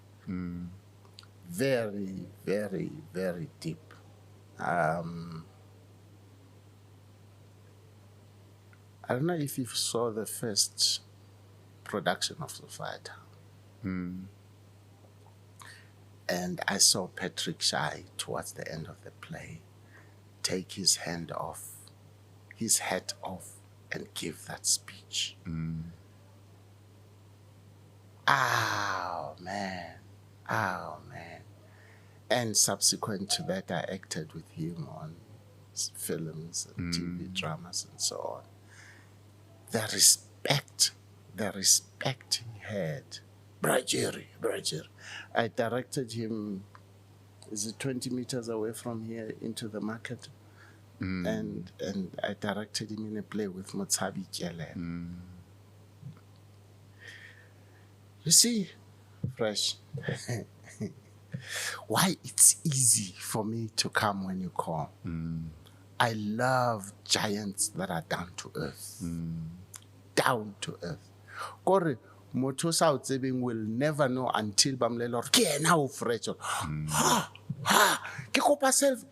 S7: Very, very, very deep. I don't know if you saw the first production of The Fighter. And I saw Patrick Shy towards the end of the play take his hat off, and give that speech. Oh, man. And subsequent to that, I acted with him on films and TV dramas and so on. The respect he had. Brajeri. I directed him, is it 20 meters away from here into the market? And I directed him in a play with Motsabi Jele. You see, Fresh, why it's easy for me to come when you call. I love giants that are down to earth. Down to earth. Kore, motho sa o tsebeng will never know until bamlela ke ena o Fresh. Ke kopa self.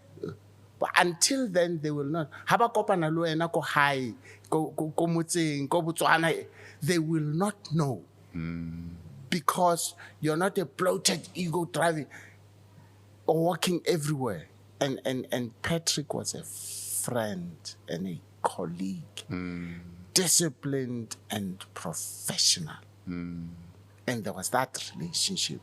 S7: But until then, they will not. Haba kopana lo ena ko high, ko motseng, ko Botswana. They will not know. Because you're not a bloated ego driving or walking everywhere. And Patrick was a friend and a colleague, disciplined and professional. And there was that relationship.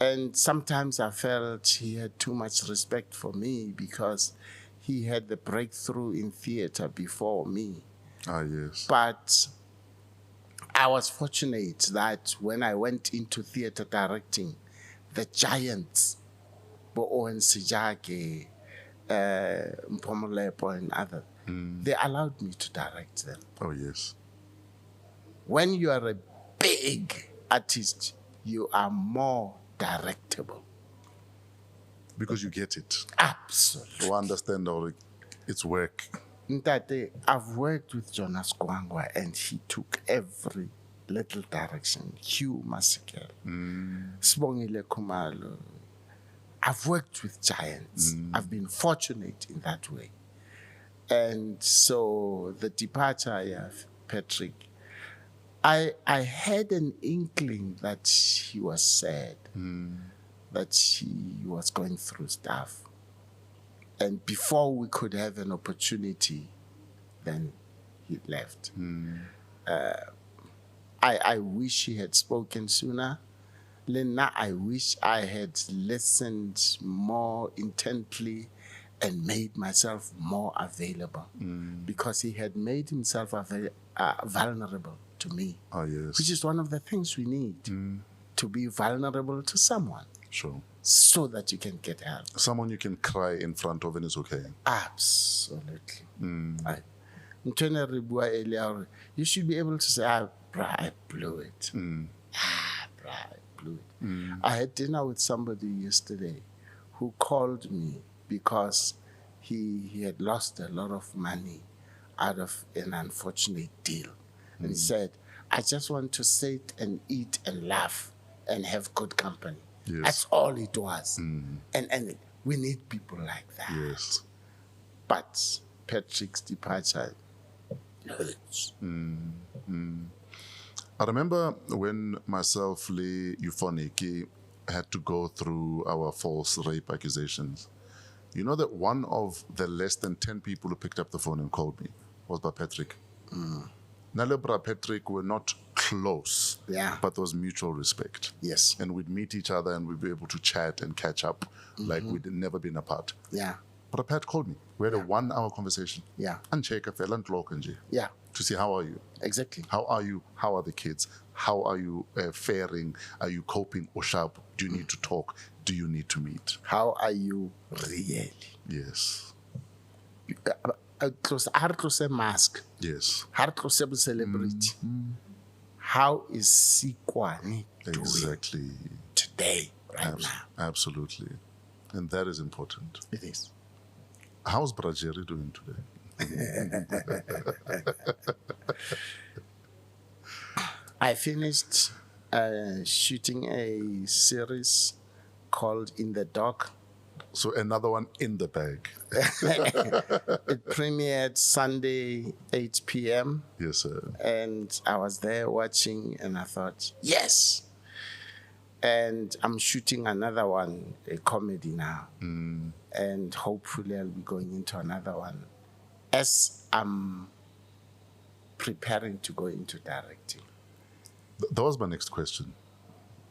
S7: And sometimes I felt he had too much respect for me because he had the breakthrough in theater before me.
S3: Ah, yes.
S7: But I was fortunate that when I went into theater directing, the giants, Bo Owen Sijake, Mpomolepo and others, they allowed me to direct them.
S3: Oh, yes.
S7: When you are a big artist, you are more directable.
S3: Because you get it.
S7: Absolutely.
S3: You understand all its work.
S7: Ntate, I've worked with Jonas Kwangwa and he took every little direction. Hugh Masekela, Sibongile Khumalo. I've worked with giants. I've been fortunate in that way. And so the departure of Patrick, I had an inkling that he was sad, that he was going through stuff. And before we could have an opportunity, then he left. I wish he had spoken sooner. Lena, I wish I had listened more intently and made myself more available. Because he had made himself vulnerable to me.
S3: Ah, yes.
S7: Which is one of the things we need, to be vulnerable to someone.
S3: Sure.
S7: So that you can get help.
S3: Someone you can cry in front of and it's okay.
S7: Absolutely. You should be able to say, I blew it. I blew it. I had dinner with somebody yesterday who called me because he had lost a lot of money out of an unfortunate deal. And he said, I just want to sit and eat and laugh and have good company.
S3: Yes.
S7: That's all it was. And we need people like that.
S3: Yes.
S7: But Patrick's departure hurts.
S3: I remember when myself, Lee Euphonic, had to go through our false rape accusations. You know that one of the less than 10 people who picked up the phone and called me was by Patrick. Nalebra Patrick were not close, but there was mutual respect.
S7: Yes.
S3: And we'd meet each other and we'd be able to chat and catch up like we'd never been apart.
S7: Yeah.
S3: But Pat called me. We had a 1-hour conversation.
S7: Yeah.
S3: And check a fella and talk and
S7: Yeah.
S3: to see how are you.
S7: Exactly.
S3: How are you? How are the kids? How are you faring? Are you coping or sharp? Do you need to talk? Do you need to meet?
S7: How are you really?
S3: Yes.
S7: Close mask.
S3: Yes.
S7: Close celebrity. How is Sikwane doing
S3: Exactly.
S7: today, right now?
S3: Absolutely. And that is important.
S7: It is.
S3: How's Brajeri doing today?
S7: I finished shooting a series called In the Dark
S3: So another one in the bag.
S7: It premiered Sunday, 8 p.m.
S3: Yes, sir.
S7: And I was there watching, and I thought, yes. And I'm shooting another one, a comedy now. And hopefully I'll be going into another one as I'm preparing to go into directing.
S3: That was my next question.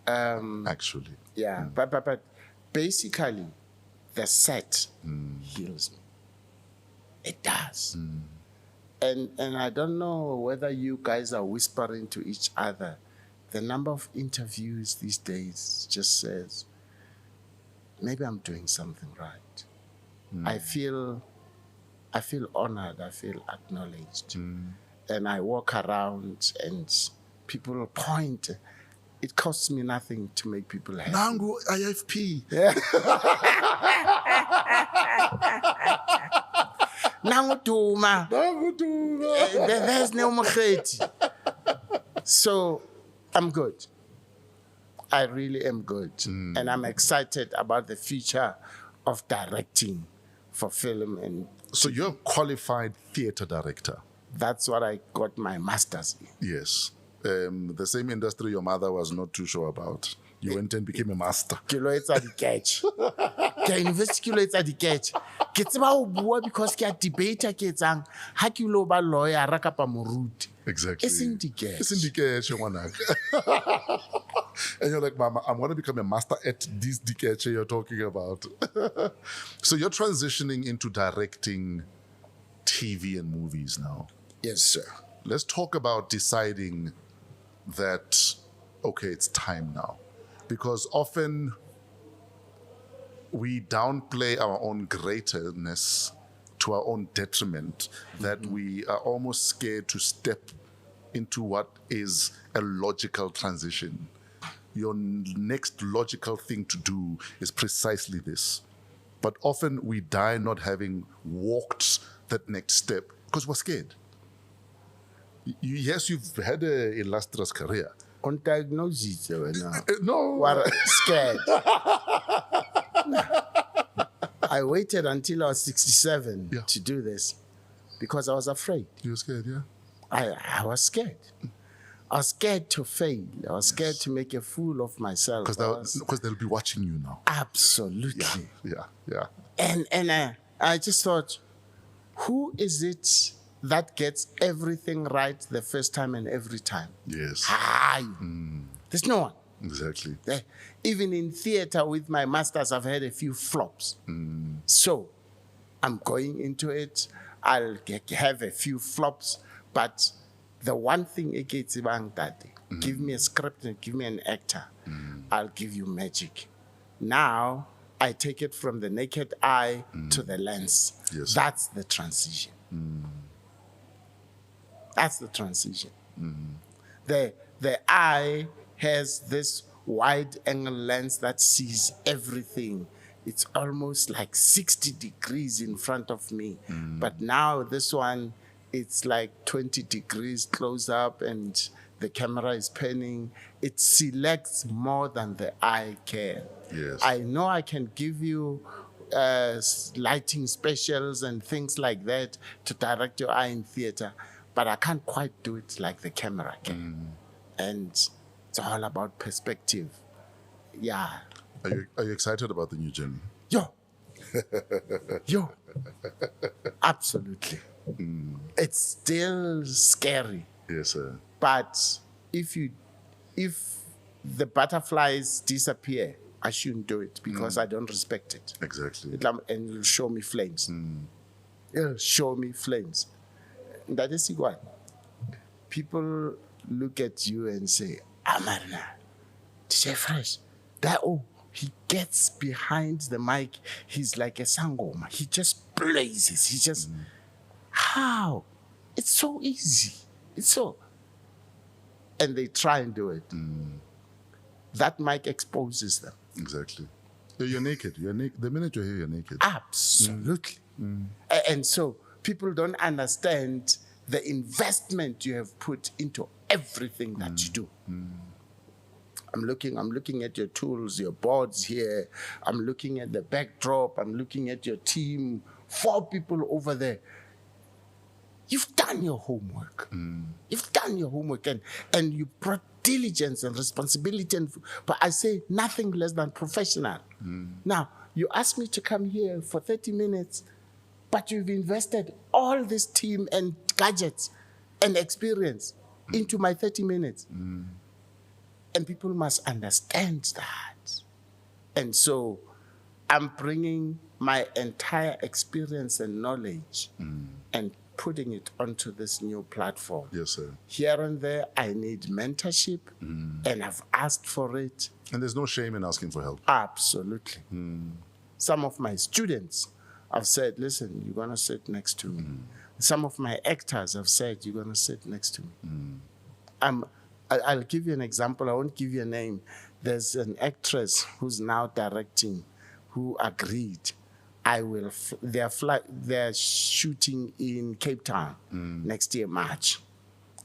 S3: Actually.
S7: Yeah, but basically, the set heals me. It does. And I don't know whether you guys are whispering to each other. The number of interviews these days just says, maybe I'm doing something right. I feel honored. I feel acknowledged. And I walk around and people point. It costs me nothing to make people happy.
S3: Nangu IFP.
S7: Nangu Duma. There's no mokgeti. So I'm good. I really am good. And I'm excited about the future of directing for film. And
S3: So you're a qualified theater director.
S7: that's what I got my master's in.
S3: Yes. The same industry your mother was not too sure about. You went and became a master.
S7: Ke lo etsa di-catch. Ke a university ke lo etsa di-catch. Ke tseba ho bua because ke a debater ke etsang ha ke lo ba lawyer kapa moruti.
S3: Exactly.
S7: It's in di-catch.
S3: It's in di-catch, ngwanaka. And you're like, Mama, I'm going to become a master at this di-catch you're talking about. So you're transitioning into directing TV and movies now.
S7: Yes, sir.
S3: Let's talk about deciding that, okay, it's time now. Because often we downplay our own greatness to our own detriment, that we are almost scared to step into what is a logical transition. Your next logical thing to do is precisely this. But often we die not having walked that next step because we're scared. Yes, you've had an illustrious career.
S7: On diagnosis, no.
S3: No.
S7: What scared. I waited until I was 67 to do this because I was afraid.
S3: You're scared, yeah?
S7: I was scared. I was scared to fail. I was scared to make a fool of myself.
S3: Because they'll be watching you now.
S7: Absolutely.
S3: Yeah.
S7: And I just thought, who is it that gets everything right the first time and every time?
S3: Yes.
S7: There's no one.
S3: Exactly.
S7: Even in theater with my masters, I've had a few flops. So I'm going into it. I'll have a few flops, but the one thing against give me a script and give me an actor. I'll give you magic. Now I take it from the naked eye to the lens.
S3: Yes.
S7: That's the transition. That's the transition. The eye has this wide angle lens that sees everything. It's almost like 60 degrees in front of me. But now this one, it's like 20 degrees close up and the camera is panning. It selects more than the eye can.
S3: Yes.
S7: I know I can give you lighting specials and things like that to direct your eye in theater, but I can't quite do it like the camera can. And it's all about perspective. Yeah.
S3: Are you excited about the new journey?
S7: Yo. Absolutely. It's still scary.
S3: Yes, sir.
S7: But if the butterflies disappear, I shouldn't do it because I don't respect it.
S3: Exactly.
S7: And it'll show me flames. It'll show me flames. That is what people look at you and say, Amarna, DJ Fresh, he gets behind the mic. He's like a sangoma. He just blazes. He just, how? It's so easy. And they try and do it. That mic exposes them.
S3: Exactly. You're naked. The minute you're here, you're naked.
S7: Absolutely. And so people don't understand the investment you have put into everything that you do. I'm looking at your tools, your boards here. I'm looking at the backdrop. I'm looking at your team. 4 people over there. You've done your homework. You've done your homework, and you brought diligence and responsibility. But I say nothing less than professional. Now, you asked me to come here for 30 minutes, but you've invested all this team and gadgets and experience into my 30 minutes. And people must understand that. And so I'm bringing my entire experience and knowledge and putting it onto this new platform.
S3: Yes, sir.
S7: Here and there, I need mentorship, and I've asked for it.
S3: And there's no shame in asking for help.
S7: Absolutely. Some of my students have said, listen, you're going to sit next to me. Some of my actors have said, you're going to sit next to me. I'll give you an example. I won't give you a name. There's an actress who's now directing who agreed. They're shooting in Cape Town next year, March.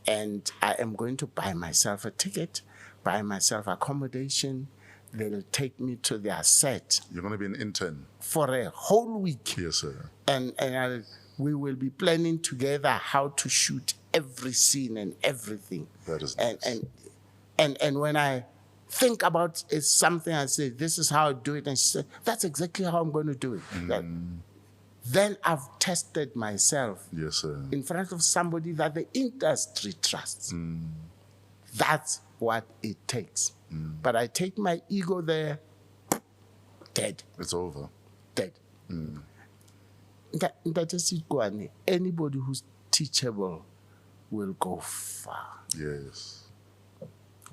S7: And I am going to buy myself a ticket, buy myself accommodation. They'll take me to their set.
S3: You're going to be an intern.
S7: For a whole week.
S3: Yes, sir.
S7: And we will be planning together how to shoot every scene and everything.
S3: That is nice.
S7: And when I think about it's something, I say, this is how I do it. And she said, that's exactly how I'm going to do it. Then I've tested myself
S3: Yes, sir.
S7: in front of somebody that the industry trusts. That's what it takes. But I take my ego there, dead.
S3: It's over.
S7: Dead. That is it, Kwani. Anybody who's teachable will go far.
S3: Yes.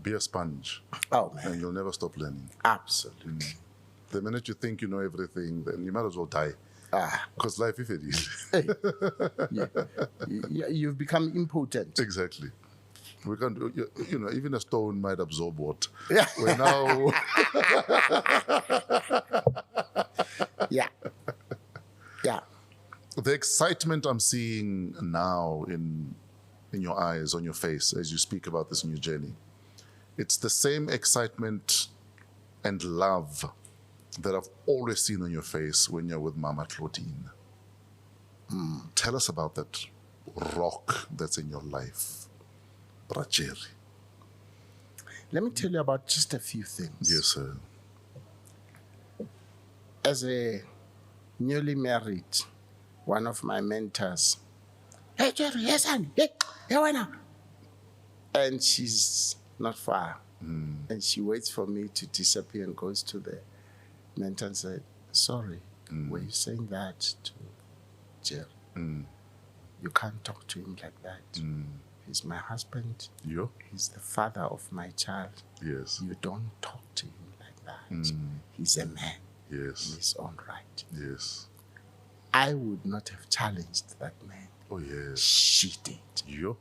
S3: Be a sponge.
S7: Oh, man.
S3: And you'll never stop learning.
S7: Absolutely.
S3: The minute you think you know everything, then you might as well die. Because life is it is.
S7: You've become impotent.
S3: Exactly. We can't, even a stone might absorb water.
S7: Yeah.
S3: We're now.
S7: Yeah.
S3: The excitement I'm seeing now in your eyes, on your face, as you speak about this new journey, it's the same excitement and love that I've always seen on your face when you're with Mama Claudine. Tell us about that rock that's in your life, Bracheri.
S7: Let me tell you about just a few things.
S3: Yes, sir.
S7: As a newly married, one of my mentors, hey, Jerry, yes, son, hey, why now? And she's not far. And she waits for me to disappear and goes to the mentor and said, sorry, were you saying that to Jerry? You can't talk to him like that. He's my husband. He's the father of my child.
S3: Yes.
S7: You don't talk to him like that. He's a man.
S3: Yes.
S7: In his own right.
S3: Yes.
S7: I would not have challenged that man.
S3: Oh, yes.
S7: She did.
S3: You?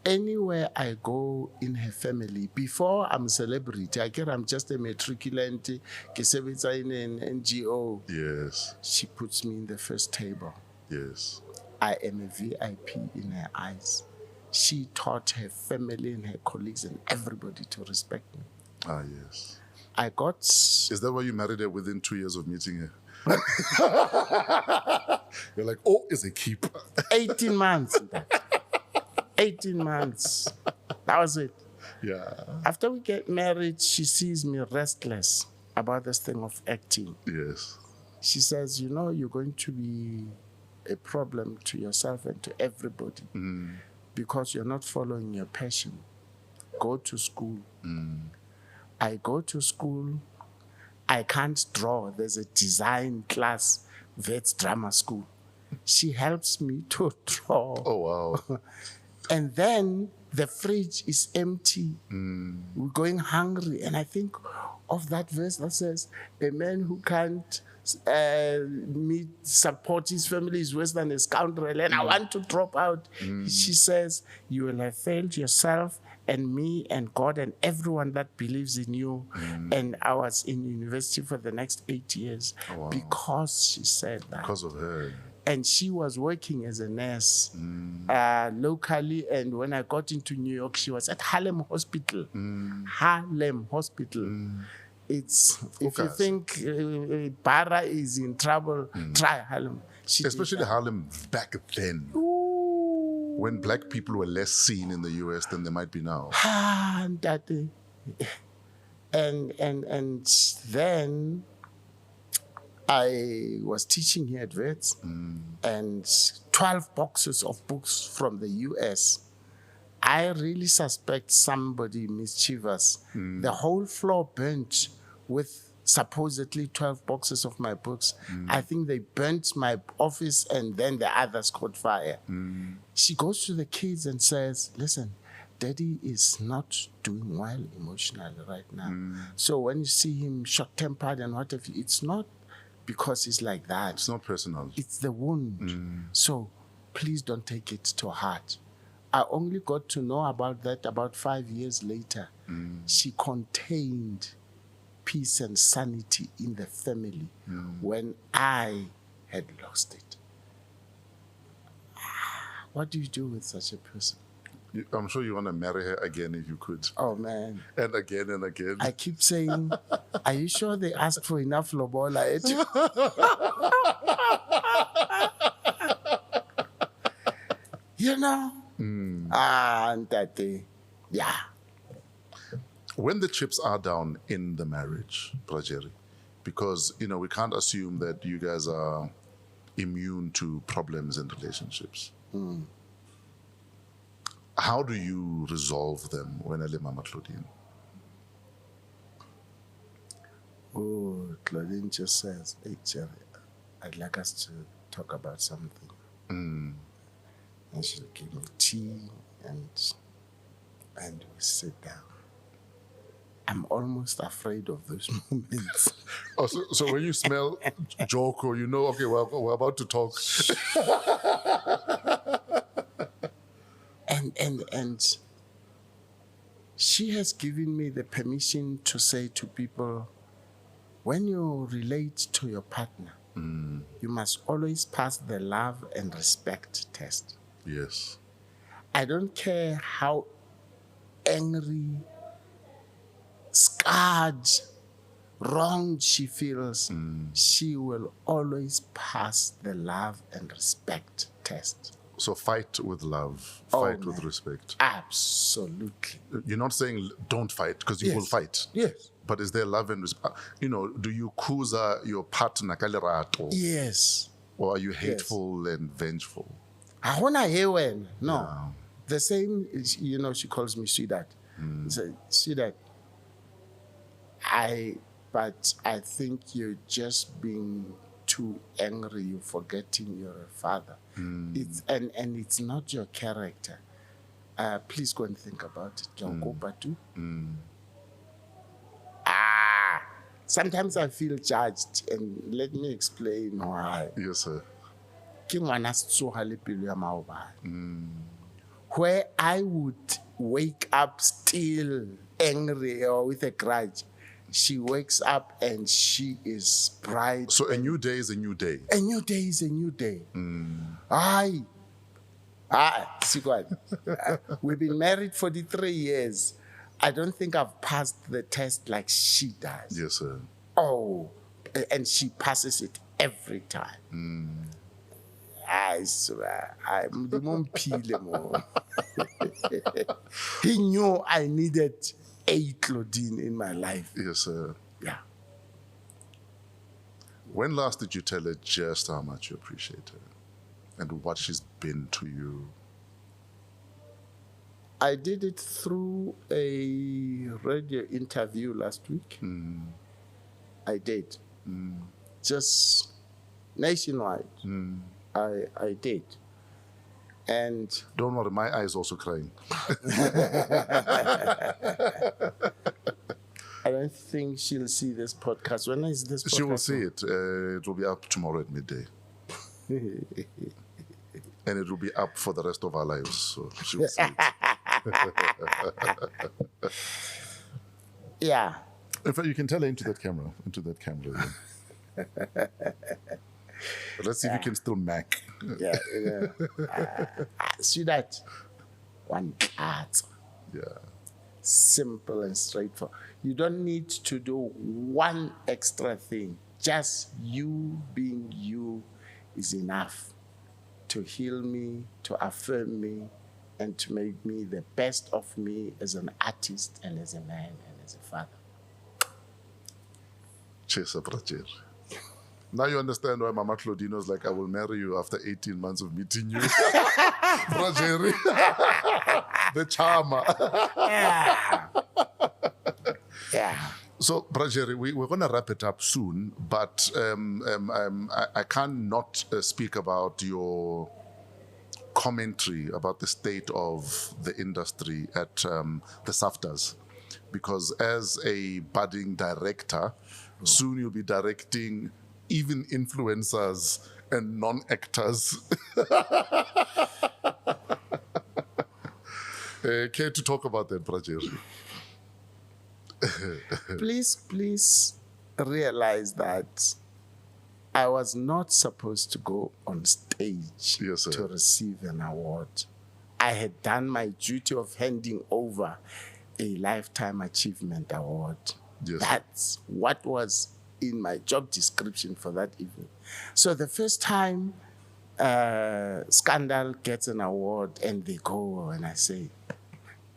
S7: Anywhere I go in her family, before I'm a celebrity, I'm just a matriculant, in an NGO.
S3: Yes.
S7: She puts me in the first table.
S3: Yes.
S7: I am a VIP in her eyes. She taught her family and her colleagues and everybody to respect me.
S3: Ah, yes.
S7: I got...
S3: Is that why you married her within 2 years of meeting her? You're like, oh, it's a keep.
S7: 18 months. 18 months. That was it.
S3: Yeah.
S7: After we get married, she sees me restless about this thing of acting.
S3: Yes.
S7: She says, you're going to be a problem to yourself and to everybody because you're not following your passion. Go to school. I go to school. I can't draw. There's a design class, Vets Drama School. She helps me to draw.
S3: Oh, wow.
S7: And then the fridge is empty. We're going hungry. And I think of that verse that says, a man who can't support his family is worse than a scoundrel. And I want to drop out. She says, you will have failed yourself and me and God and everyone that believes in you. And I was in university for the next 8 years because she said that.
S3: Because of her.
S7: And she was working as a nurse locally. And when I got into New York, she was at Harlem Hospital. Harlem Hospital. It's, if you think Bara is in trouble, try Harlem.
S3: Especially Harlem back then. When black people were less seen in the US than they might be now.
S7: And then I was teaching here at Wits, and 12 boxes of books from the US. I really suspect somebody mischievous. The whole floor burnt with supposedly 12 boxes of my books. I think they burnt my office and then the others caught fire. She goes to the kids and says, listen, Daddy is not doing well emotionally right now. So when you see him short-tempered and whatever, it's not because he's like that.
S3: It's not personal.
S7: It's the wound. So please don't take it to heart. I only got to know about that about 5 years later. She contained peace and sanity in the family when I had lost it. What do you do with such a person?
S3: I'm sure you want to marry her again if you could.
S7: Oh, man.
S3: And again and again.
S7: I keep saying, are you sure they asked for enough lobola? You know? And that day, yeah.
S3: When the chips are down in the marriage, Prajeri, because, you know, we can't assume that you guys are immune to problems in relationships. How do you resolve them when I Mama Claudine?
S7: Oh, Claudine just says, hey, Jerry, I'd like us to talk about something. And she'll give me tea and we sit down. I'm almost afraid of those moments.
S3: Oh, so when you smell joke or you know, okay, we're about to talk.
S7: And she has given me the permission to say to people, when you relate to your partner, you must always pass the love and respect test.
S3: Yes.
S7: I don't care how angry, scarred, wronged she feels, she will always pass the love and respect test.
S3: So fight with love, fight with respect.
S7: Absolutely.
S3: You're not saying don't fight, because you will fight.
S7: Yes.
S3: But is there love and respect? You know, do you kuza your partner kalerato?
S7: Yes.
S3: Or are you hateful and vengeful?
S7: I want to hear when. No.
S3: Yeah.
S7: The same, you know, she calls me sweetheart. So, sweetheart, but I think you're just being too angry, you're forgetting you're a father. It's and it's not your character. Please go and think about it. Sometimes I feel judged, and let me explain why.
S3: Yes, sir.
S7: Where I would wake up still angry or with a grudge, she wakes up and she is bright.
S3: So a new day is a new day.
S7: A new day is a new day. We've been married 43 years. I don't think I've passed the test like she does.
S3: Yes, sir.
S7: Oh, and she passes it every time. I swear, I'm the one more. He knew I needed a Claudine in my life.
S3: Yes, sir.
S7: Yeah.
S3: When last did you tell her just how much you appreciate her and what she's been to you?
S7: I did it through a radio interview last week. I did. Just nationwide. I did. And
S3: don't worry, my eye is also crying.
S7: I don't think she'll see this podcast. When is this podcast?
S3: She will see it. It will be up tomorrow at midday. And it will be up for the rest of our lives. So she will see it.
S7: Yeah.
S3: In fact, you can tell her into that camera. But let's see if you can still Mac.
S7: Yeah. See that? One art.
S3: Yeah.
S7: Simple and straightforward. You don't need to do one extra thing. Just you being you is enough to heal me, to affirm me, and to make me the best of me as an artist and as a man and as a father.
S3: Cheers, Brother. Now you understand why Mama Claudino is like, I will marry you after 18 months of meeting you. Brother. The charmer.
S7: Yeah.
S3: So, Brajeri, we're going to wrap it up soon, but I cannot speak about your commentary about the state of the industry at the SAFTAs, because as a budding director, soon you'll be directing even influencers and non-actors. Care to talk about that, Brajeri?
S7: Please realize that I was not supposed to go on stage
S3: Yes, sir.
S7: to receive an award. I had done my duty of handing over a Lifetime Achievement Award.
S3: Yes.
S7: That's what was in my job description for that evening. So the first time Scandal gets an award and they go and I say,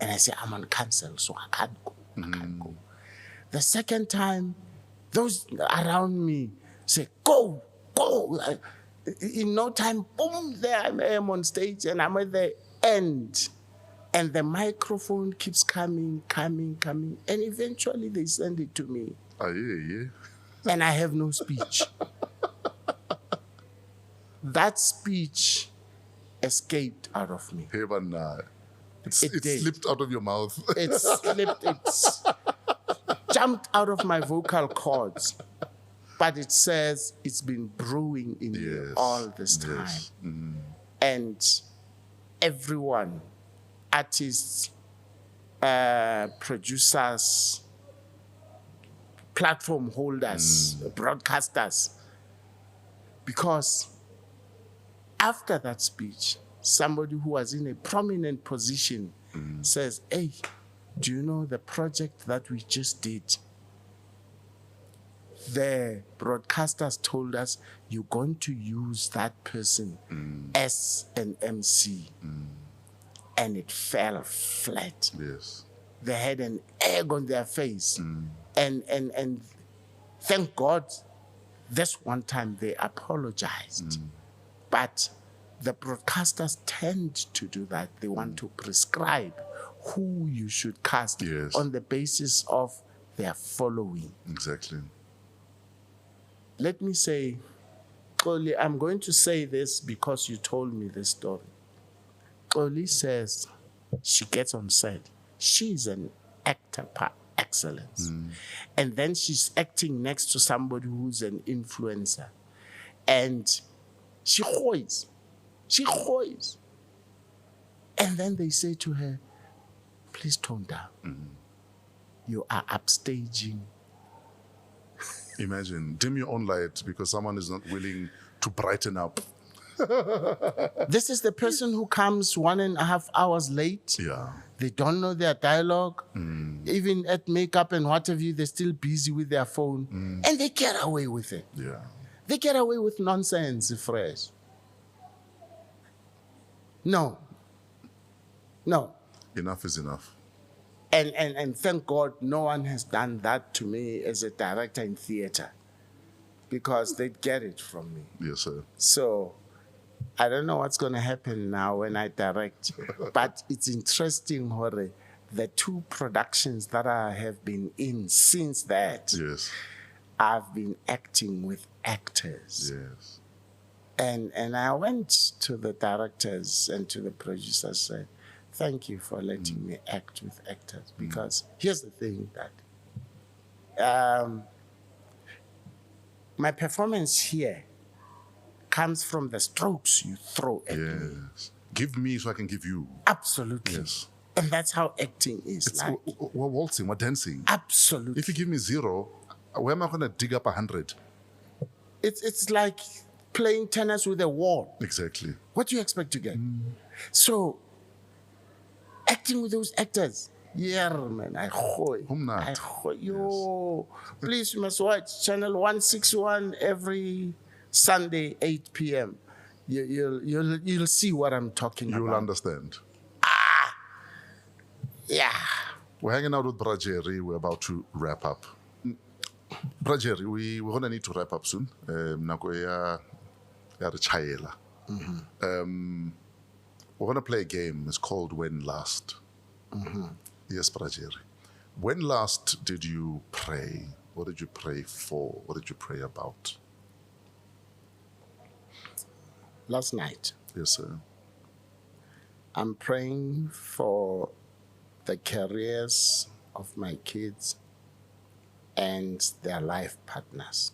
S7: I'm on cancel, so I can't go. I can't go. The second time, those around me say, go. In no time, boom, there I am on stage and I'm at the end. And the microphone keeps coming. And eventually they send it to me.
S3: Yeah.
S7: And I have no speech. That speech escaped out of me.
S3: Hey, but it
S7: did.
S3: slipped out of your mouth.
S7: It slipped, it jumped out of my vocal cords. But it says it's been brewing in me all this time.
S3: Yes. Mm.
S7: And everyone, artists, producers, platform holders, broadcasters, because after that speech, somebody who was in a prominent position says, hey, do you know the project that we just did? The broadcasters told us you're going to use that person as an MC. And it fell flat.
S3: Yes.
S7: They had an egg on their face. And thank God, this one time they apologized. But the broadcasters tend to do that. They want to prescribe who you should cast on the basis of their following.
S3: Exactly.
S7: Let me say, Oli, I'm going to say this because you told me this story. Oli says she gets on set. She's an actor par excellence. And then she's acting next to somebody who's an influencer. And she hoys. And then they say to her, please tone down. You are upstaging.
S3: Imagine, dim your own light because someone is not willing to brighten up.
S7: This is the person who comes 1.5 hours late.
S3: Yeah.
S7: They don't know their dialogue. Even at makeup and what have you, they're still busy with their phone. And they get away with it.
S3: Yeah.
S7: They get away with nonsense, fresh. No.
S3: Enough is enough.
S7: And thank God no one has done that to me as a director in theater, because they'd get it from me.
S3: Yes, sir.
S7: So I don't know what's going to happen now when I direct, but it's interesting, Hore, the 2 productions that I have been in since that,
S3: Yes.
S7: I've been acting with actors.
S3: Yes.
S7: And I went to the directors and to the producers, said, thank you for letting me act with actors. Because here's the thing, that my performance here comes from the strokes you throw at me.
S3: Yes. Give me so I can give you.
S7: Absolutely.
S3: Yes.
S7: And that's how acting is.
S3: It's,
S7: like.
S3: we're waltzing, we're dancing.
S7: Absolutely.
S3: If you give me 0, where am I going to dig up 100?
S7: It's like playing tennis with a wall.
S3: Exactly.
S7: What do you expect to get? So, acting with those actors. Yeah, man. Yo, please, you must watch channel 161 every Sunday, 8 p.m. You'll see what I'm talking about.
S3: You'll understand.
S7: Yeah.
S3: We're hanging out with Brajeri. We're about to wrap up. Brajeri, we're going to need to wrap up soon. Nako ya re chayela. We're going to play a game. It's called When Last. Yes, Brajeri. When last did you pray? What did you pray for? What did you pray about?
S7: Last night,
S3: Yes, sir.
S7: I'm praying for the careers of my kids and their life partners.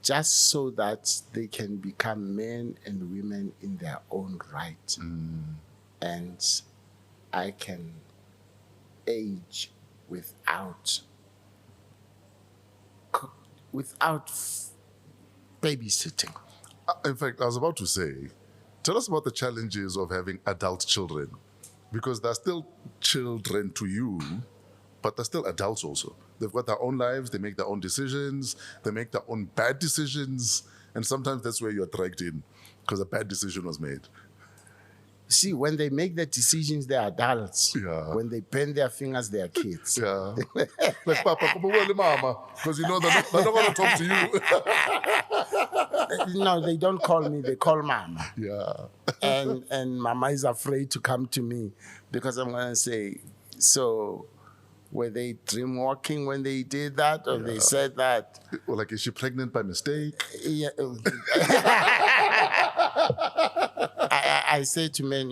S7: Just so that they can become men and women in their own right. And I can age without babysitting.
S3: In fact, I was about to say, tell us about the challenges of having adult children, because they're still children to you, but they're still adults also. They've got their own lives, they make their own decisions, they make their own bad decisions, and sometimes that's where you're dragged in, because a bad decision was made.
S7: See, when they make the decisions, they're adults.
S3: Yeah.
S7: When they bend their fingers, they're kids.
S3: Yeah. Like, Papa, come on, Mama, because you know they're not going to talk to you.
S7: No, they don't call me, they call Mama.
S3: Yeah.
S7: And Mama is afraid to come to me because I'm going to say, so were they dream walking when they did that, or they said that?
S3: Or like, is she pregnant by mistake?
S7: Yeah. I say to men,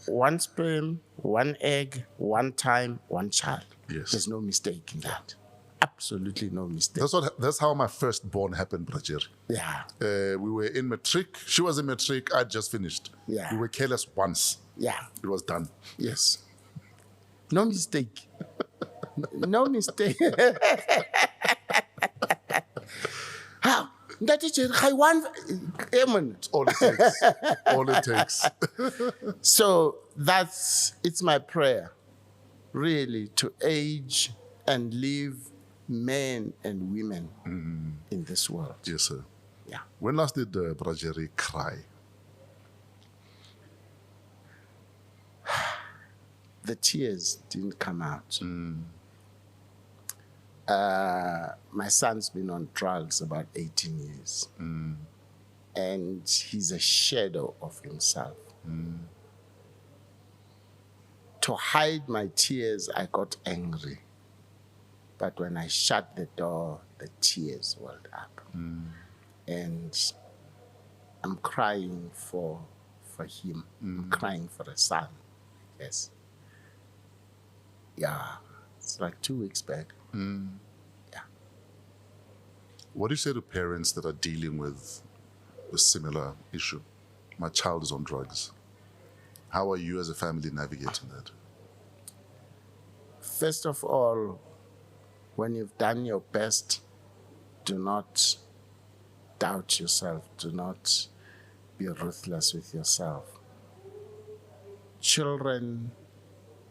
S7: one sperm, one egg, one time, one child.
S3: Yes.
S7: There's no mistake in that. Absolutely no mistake.
S3: That's how my firstborn happened, Brajeri.
S7: Yeah.
S3: We were in matric. She was in matric. I just finished.
S7: Yeah.
S3: We were careless once.
S7: Yeah.
S3: It was done.
S7: Yes. No mistake. No mistake. How? That is it.
S3: All it takes. All it takes.
S7: So it's my prayer, really, to age and leave men and women in this world.
S3: Yes, sir.
S7: Yeah.
S3: When last did Brajeri cry?
S7: The tears didn't come out. My son's been on drugs about 18 years. And he's a shadow of himself. To hide my tears, I got angry. But when I shut the door, the tears welled up. And I'm crying for him. I'm crying for a son. Yes. Yeah. It's like 2 weeks back. Yeah.
S3: What do you say to parents that are dealing with a similar issue? My child is on drugs. How are you as a family navigating that?
S7: First of all, when you've done your best, do not doubt yourself. Do not be ruthless with yourself. Children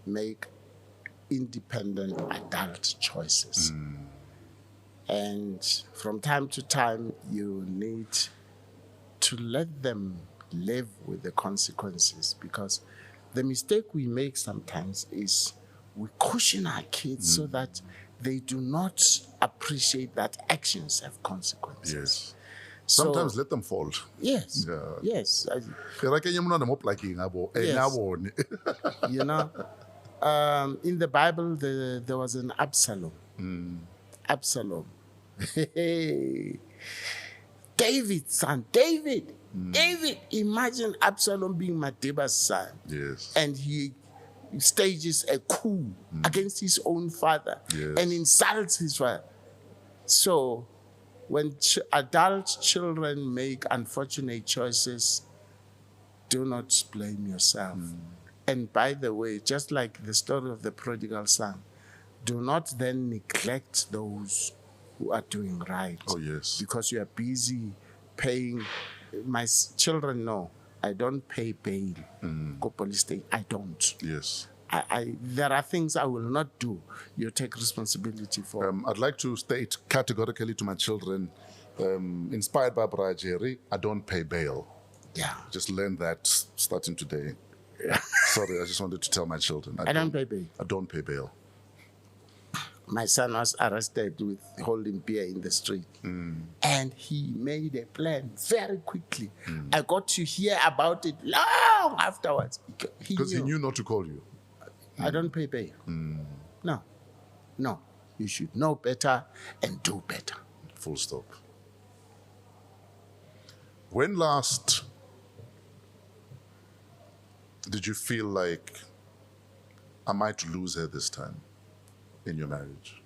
S7: make independent adult choices. And from time to time, you need to let them live with the consequences, because the mistake we make sometimes is we caution our kids so that they do not appreciate that actions have consequences.
S3: Yes. Sometimes let them fall.
S7: Yes.
S3: Yeah.
S7: Yes. In the Bible, there was an Absalom. Absalom. David's son. David. Imagine Absalom being Madiba's son.
S3: Yes.
S7: And he stages a coup against his own father.
S3: Yes.
S7: And insults his father. So when adult children make unfortunate choices, do not blame yourself. And by the way, just like the story of the prodigal son, do not then neglect those who are doing right.
S3: Oh, yes.
S7: Because you are busy paying. My children know I don't pay bail. Go police station. I don't.
S3: Yes.
S7: There are things I will not do. You take responsibility for.
S3: I'd like to state categorically to my children, inspired by Bra Jerry, I don't pay bail.
S7: Yeah.
S3: Just learn that starting today. Sorry, I just wanted to tell my children.
S7: I don't pay bail.
S3: I don't pay bail.
S7: My son was arrested with holding beer in the street. And he made a plan very quickly. I got to hear about it long afterwards.
S3: Because he knew not to call you.
S7: I don't pay bail. No. You should know better and do better.
S3: Full stop. When last did you feel like I might lose her this time in your marriage?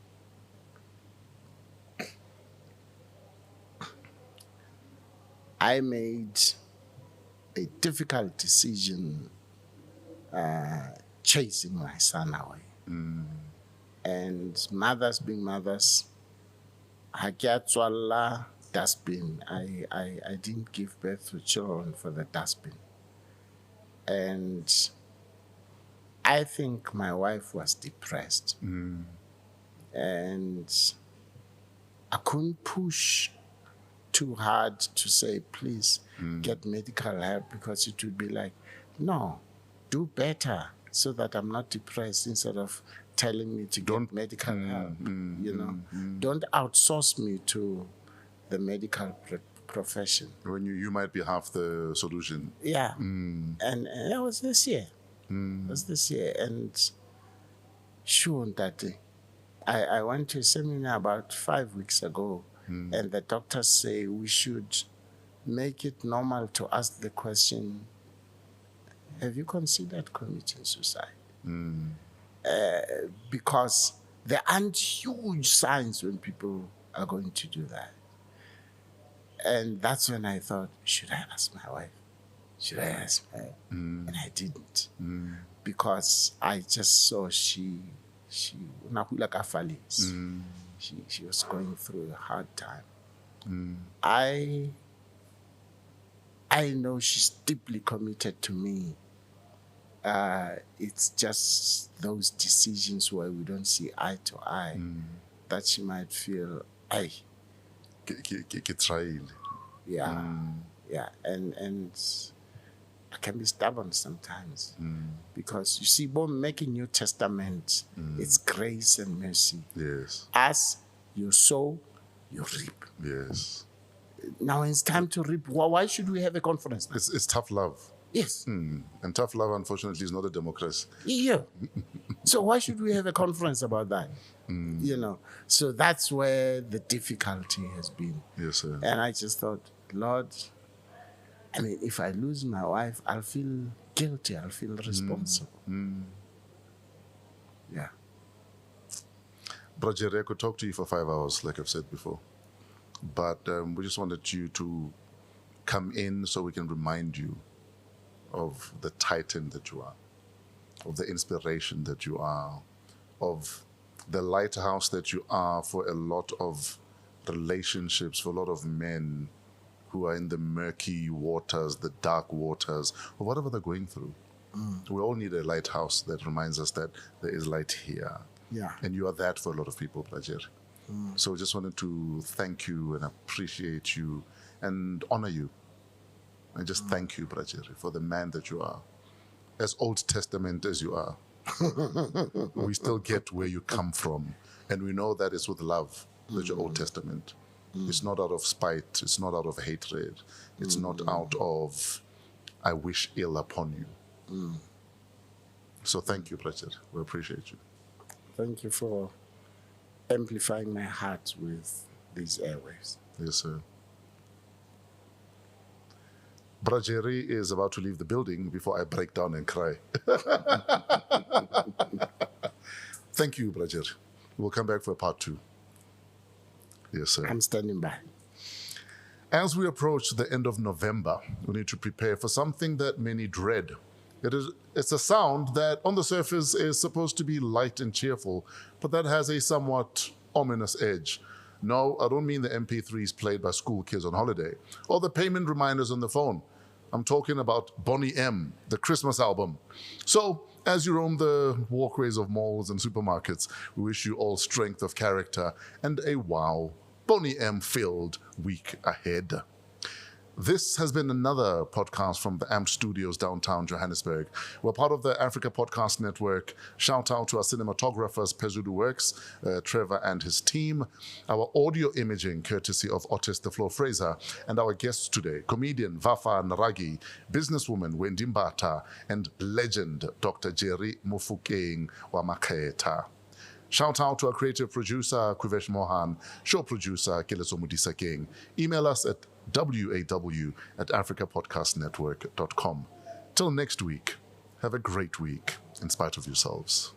S7: I made a difficult decision chasing my son away. And mothers being mothers, hakiatswalla dustbin. I didn't give birth to children for the dustbin. And I think my wife was depressed. And I couldn't push too hard to say, please get medical help, because it would be like, no, do better so that I'm not depressed, instead of telling me to get medical help. Don't outsource me to the medical profession.
S3: When you might be half the solution.
S7: Yeah. And that was this year. And sure that I went to a seminar about 5 weeks ago, and the doctors say we should make it normal to ask the question, have you considered committing suicide? Because there aren't huge signs when people are going to do that. And that's when I thought, should I ask my wife? Should I ask her? And I didn't. Because I just saw she was going through a hard time. I know she's deeply committed to me. It's just those decisions where we don't see eye to eye that she might feel, yeah, and I can be stubborn sometimes, because you see, when making New Testament, it's grace and mercy.
S3: Yes.
S7: As you sow, you reap.
S3: Yes.
S7: Now it's time to reap. Why should we have a conference now?
S3: It's tough love.
S7: Yes.
S3: And tough love, unfortunately, is not a democracy.
S7: Yeah. So why should we have a conference about that? So that's where the difficulty has been.
S3: Yes, sir.
S7: And I just thought, Lord, I mean, if I lose my wife, I'll feel guilty. I'll feel responsible. Yeah.
S3: Brajere, I could talk to you for 5 hours, like I've said before. But we just wanted you to come in so we can remind you of the titan that you are, of the inspiration that you are, of the lighthouse that you are for a lot of relationships, for a lot of men who are in the murky waters, the dark waters, or whatever they're going through. We all need a lighthouse that reminds us that there is light here.
S7: Yeah.
S3: And you are that for a lot of people, Brajere. So I just wanted to thank you and appreciate you and honor you. And just thank you, Brajere, for the man that you are. As Old Testament as you are, we still get where you come from. And we know that it's with love that you're Old Testament. It's not out of spite. It's not out of hatred. It's not out of, I wish ill upon you. So thank you, Brajere. We appreciate you.
S7: Thank you for amplifying my heart with these airwaves.
S3: Yes, sir. Brajere is about to leave the building before I break down and cry. Thank you, Brajere. We'll come back for part 2. Yes, sir.
S7: I'm standing by.
S3: As we approach the end of November, we need to prepare for something that many dread. It's a sound that on the surface is supposed to be light and cheerful, but that has a somewhat ominous edge. No, I don't mean the MP3s played by school kids on holiday or the payment reminders on the phone. I'm talking about Bonnie M, the Christmas album. So, as you roam the walkways of malls and supermarkets, we wish you all strength of character and a wow, Bonnie M-filled week ahead. This has been another podcast from the AMP Studios downtown Johannesburg. We're part of the Africa Podcast Network. Shout out to our cinematographers, Pezudu Works, Trevor and his team. Our audio imaging, courtesy of Otis the Floor Fraser. And our guests today, comedian Vafa Naraghi, businesswoman Wendy Nokwazi, and legend Dr. Jerry Mofokeng wa Maketa. Shout out to our creative producer, Kuvesh Mohan, show producer, Keleso Mudisa King. Email us at waw@africapodcastnetwork.com. Till next week, have a great week in spite of yourselves.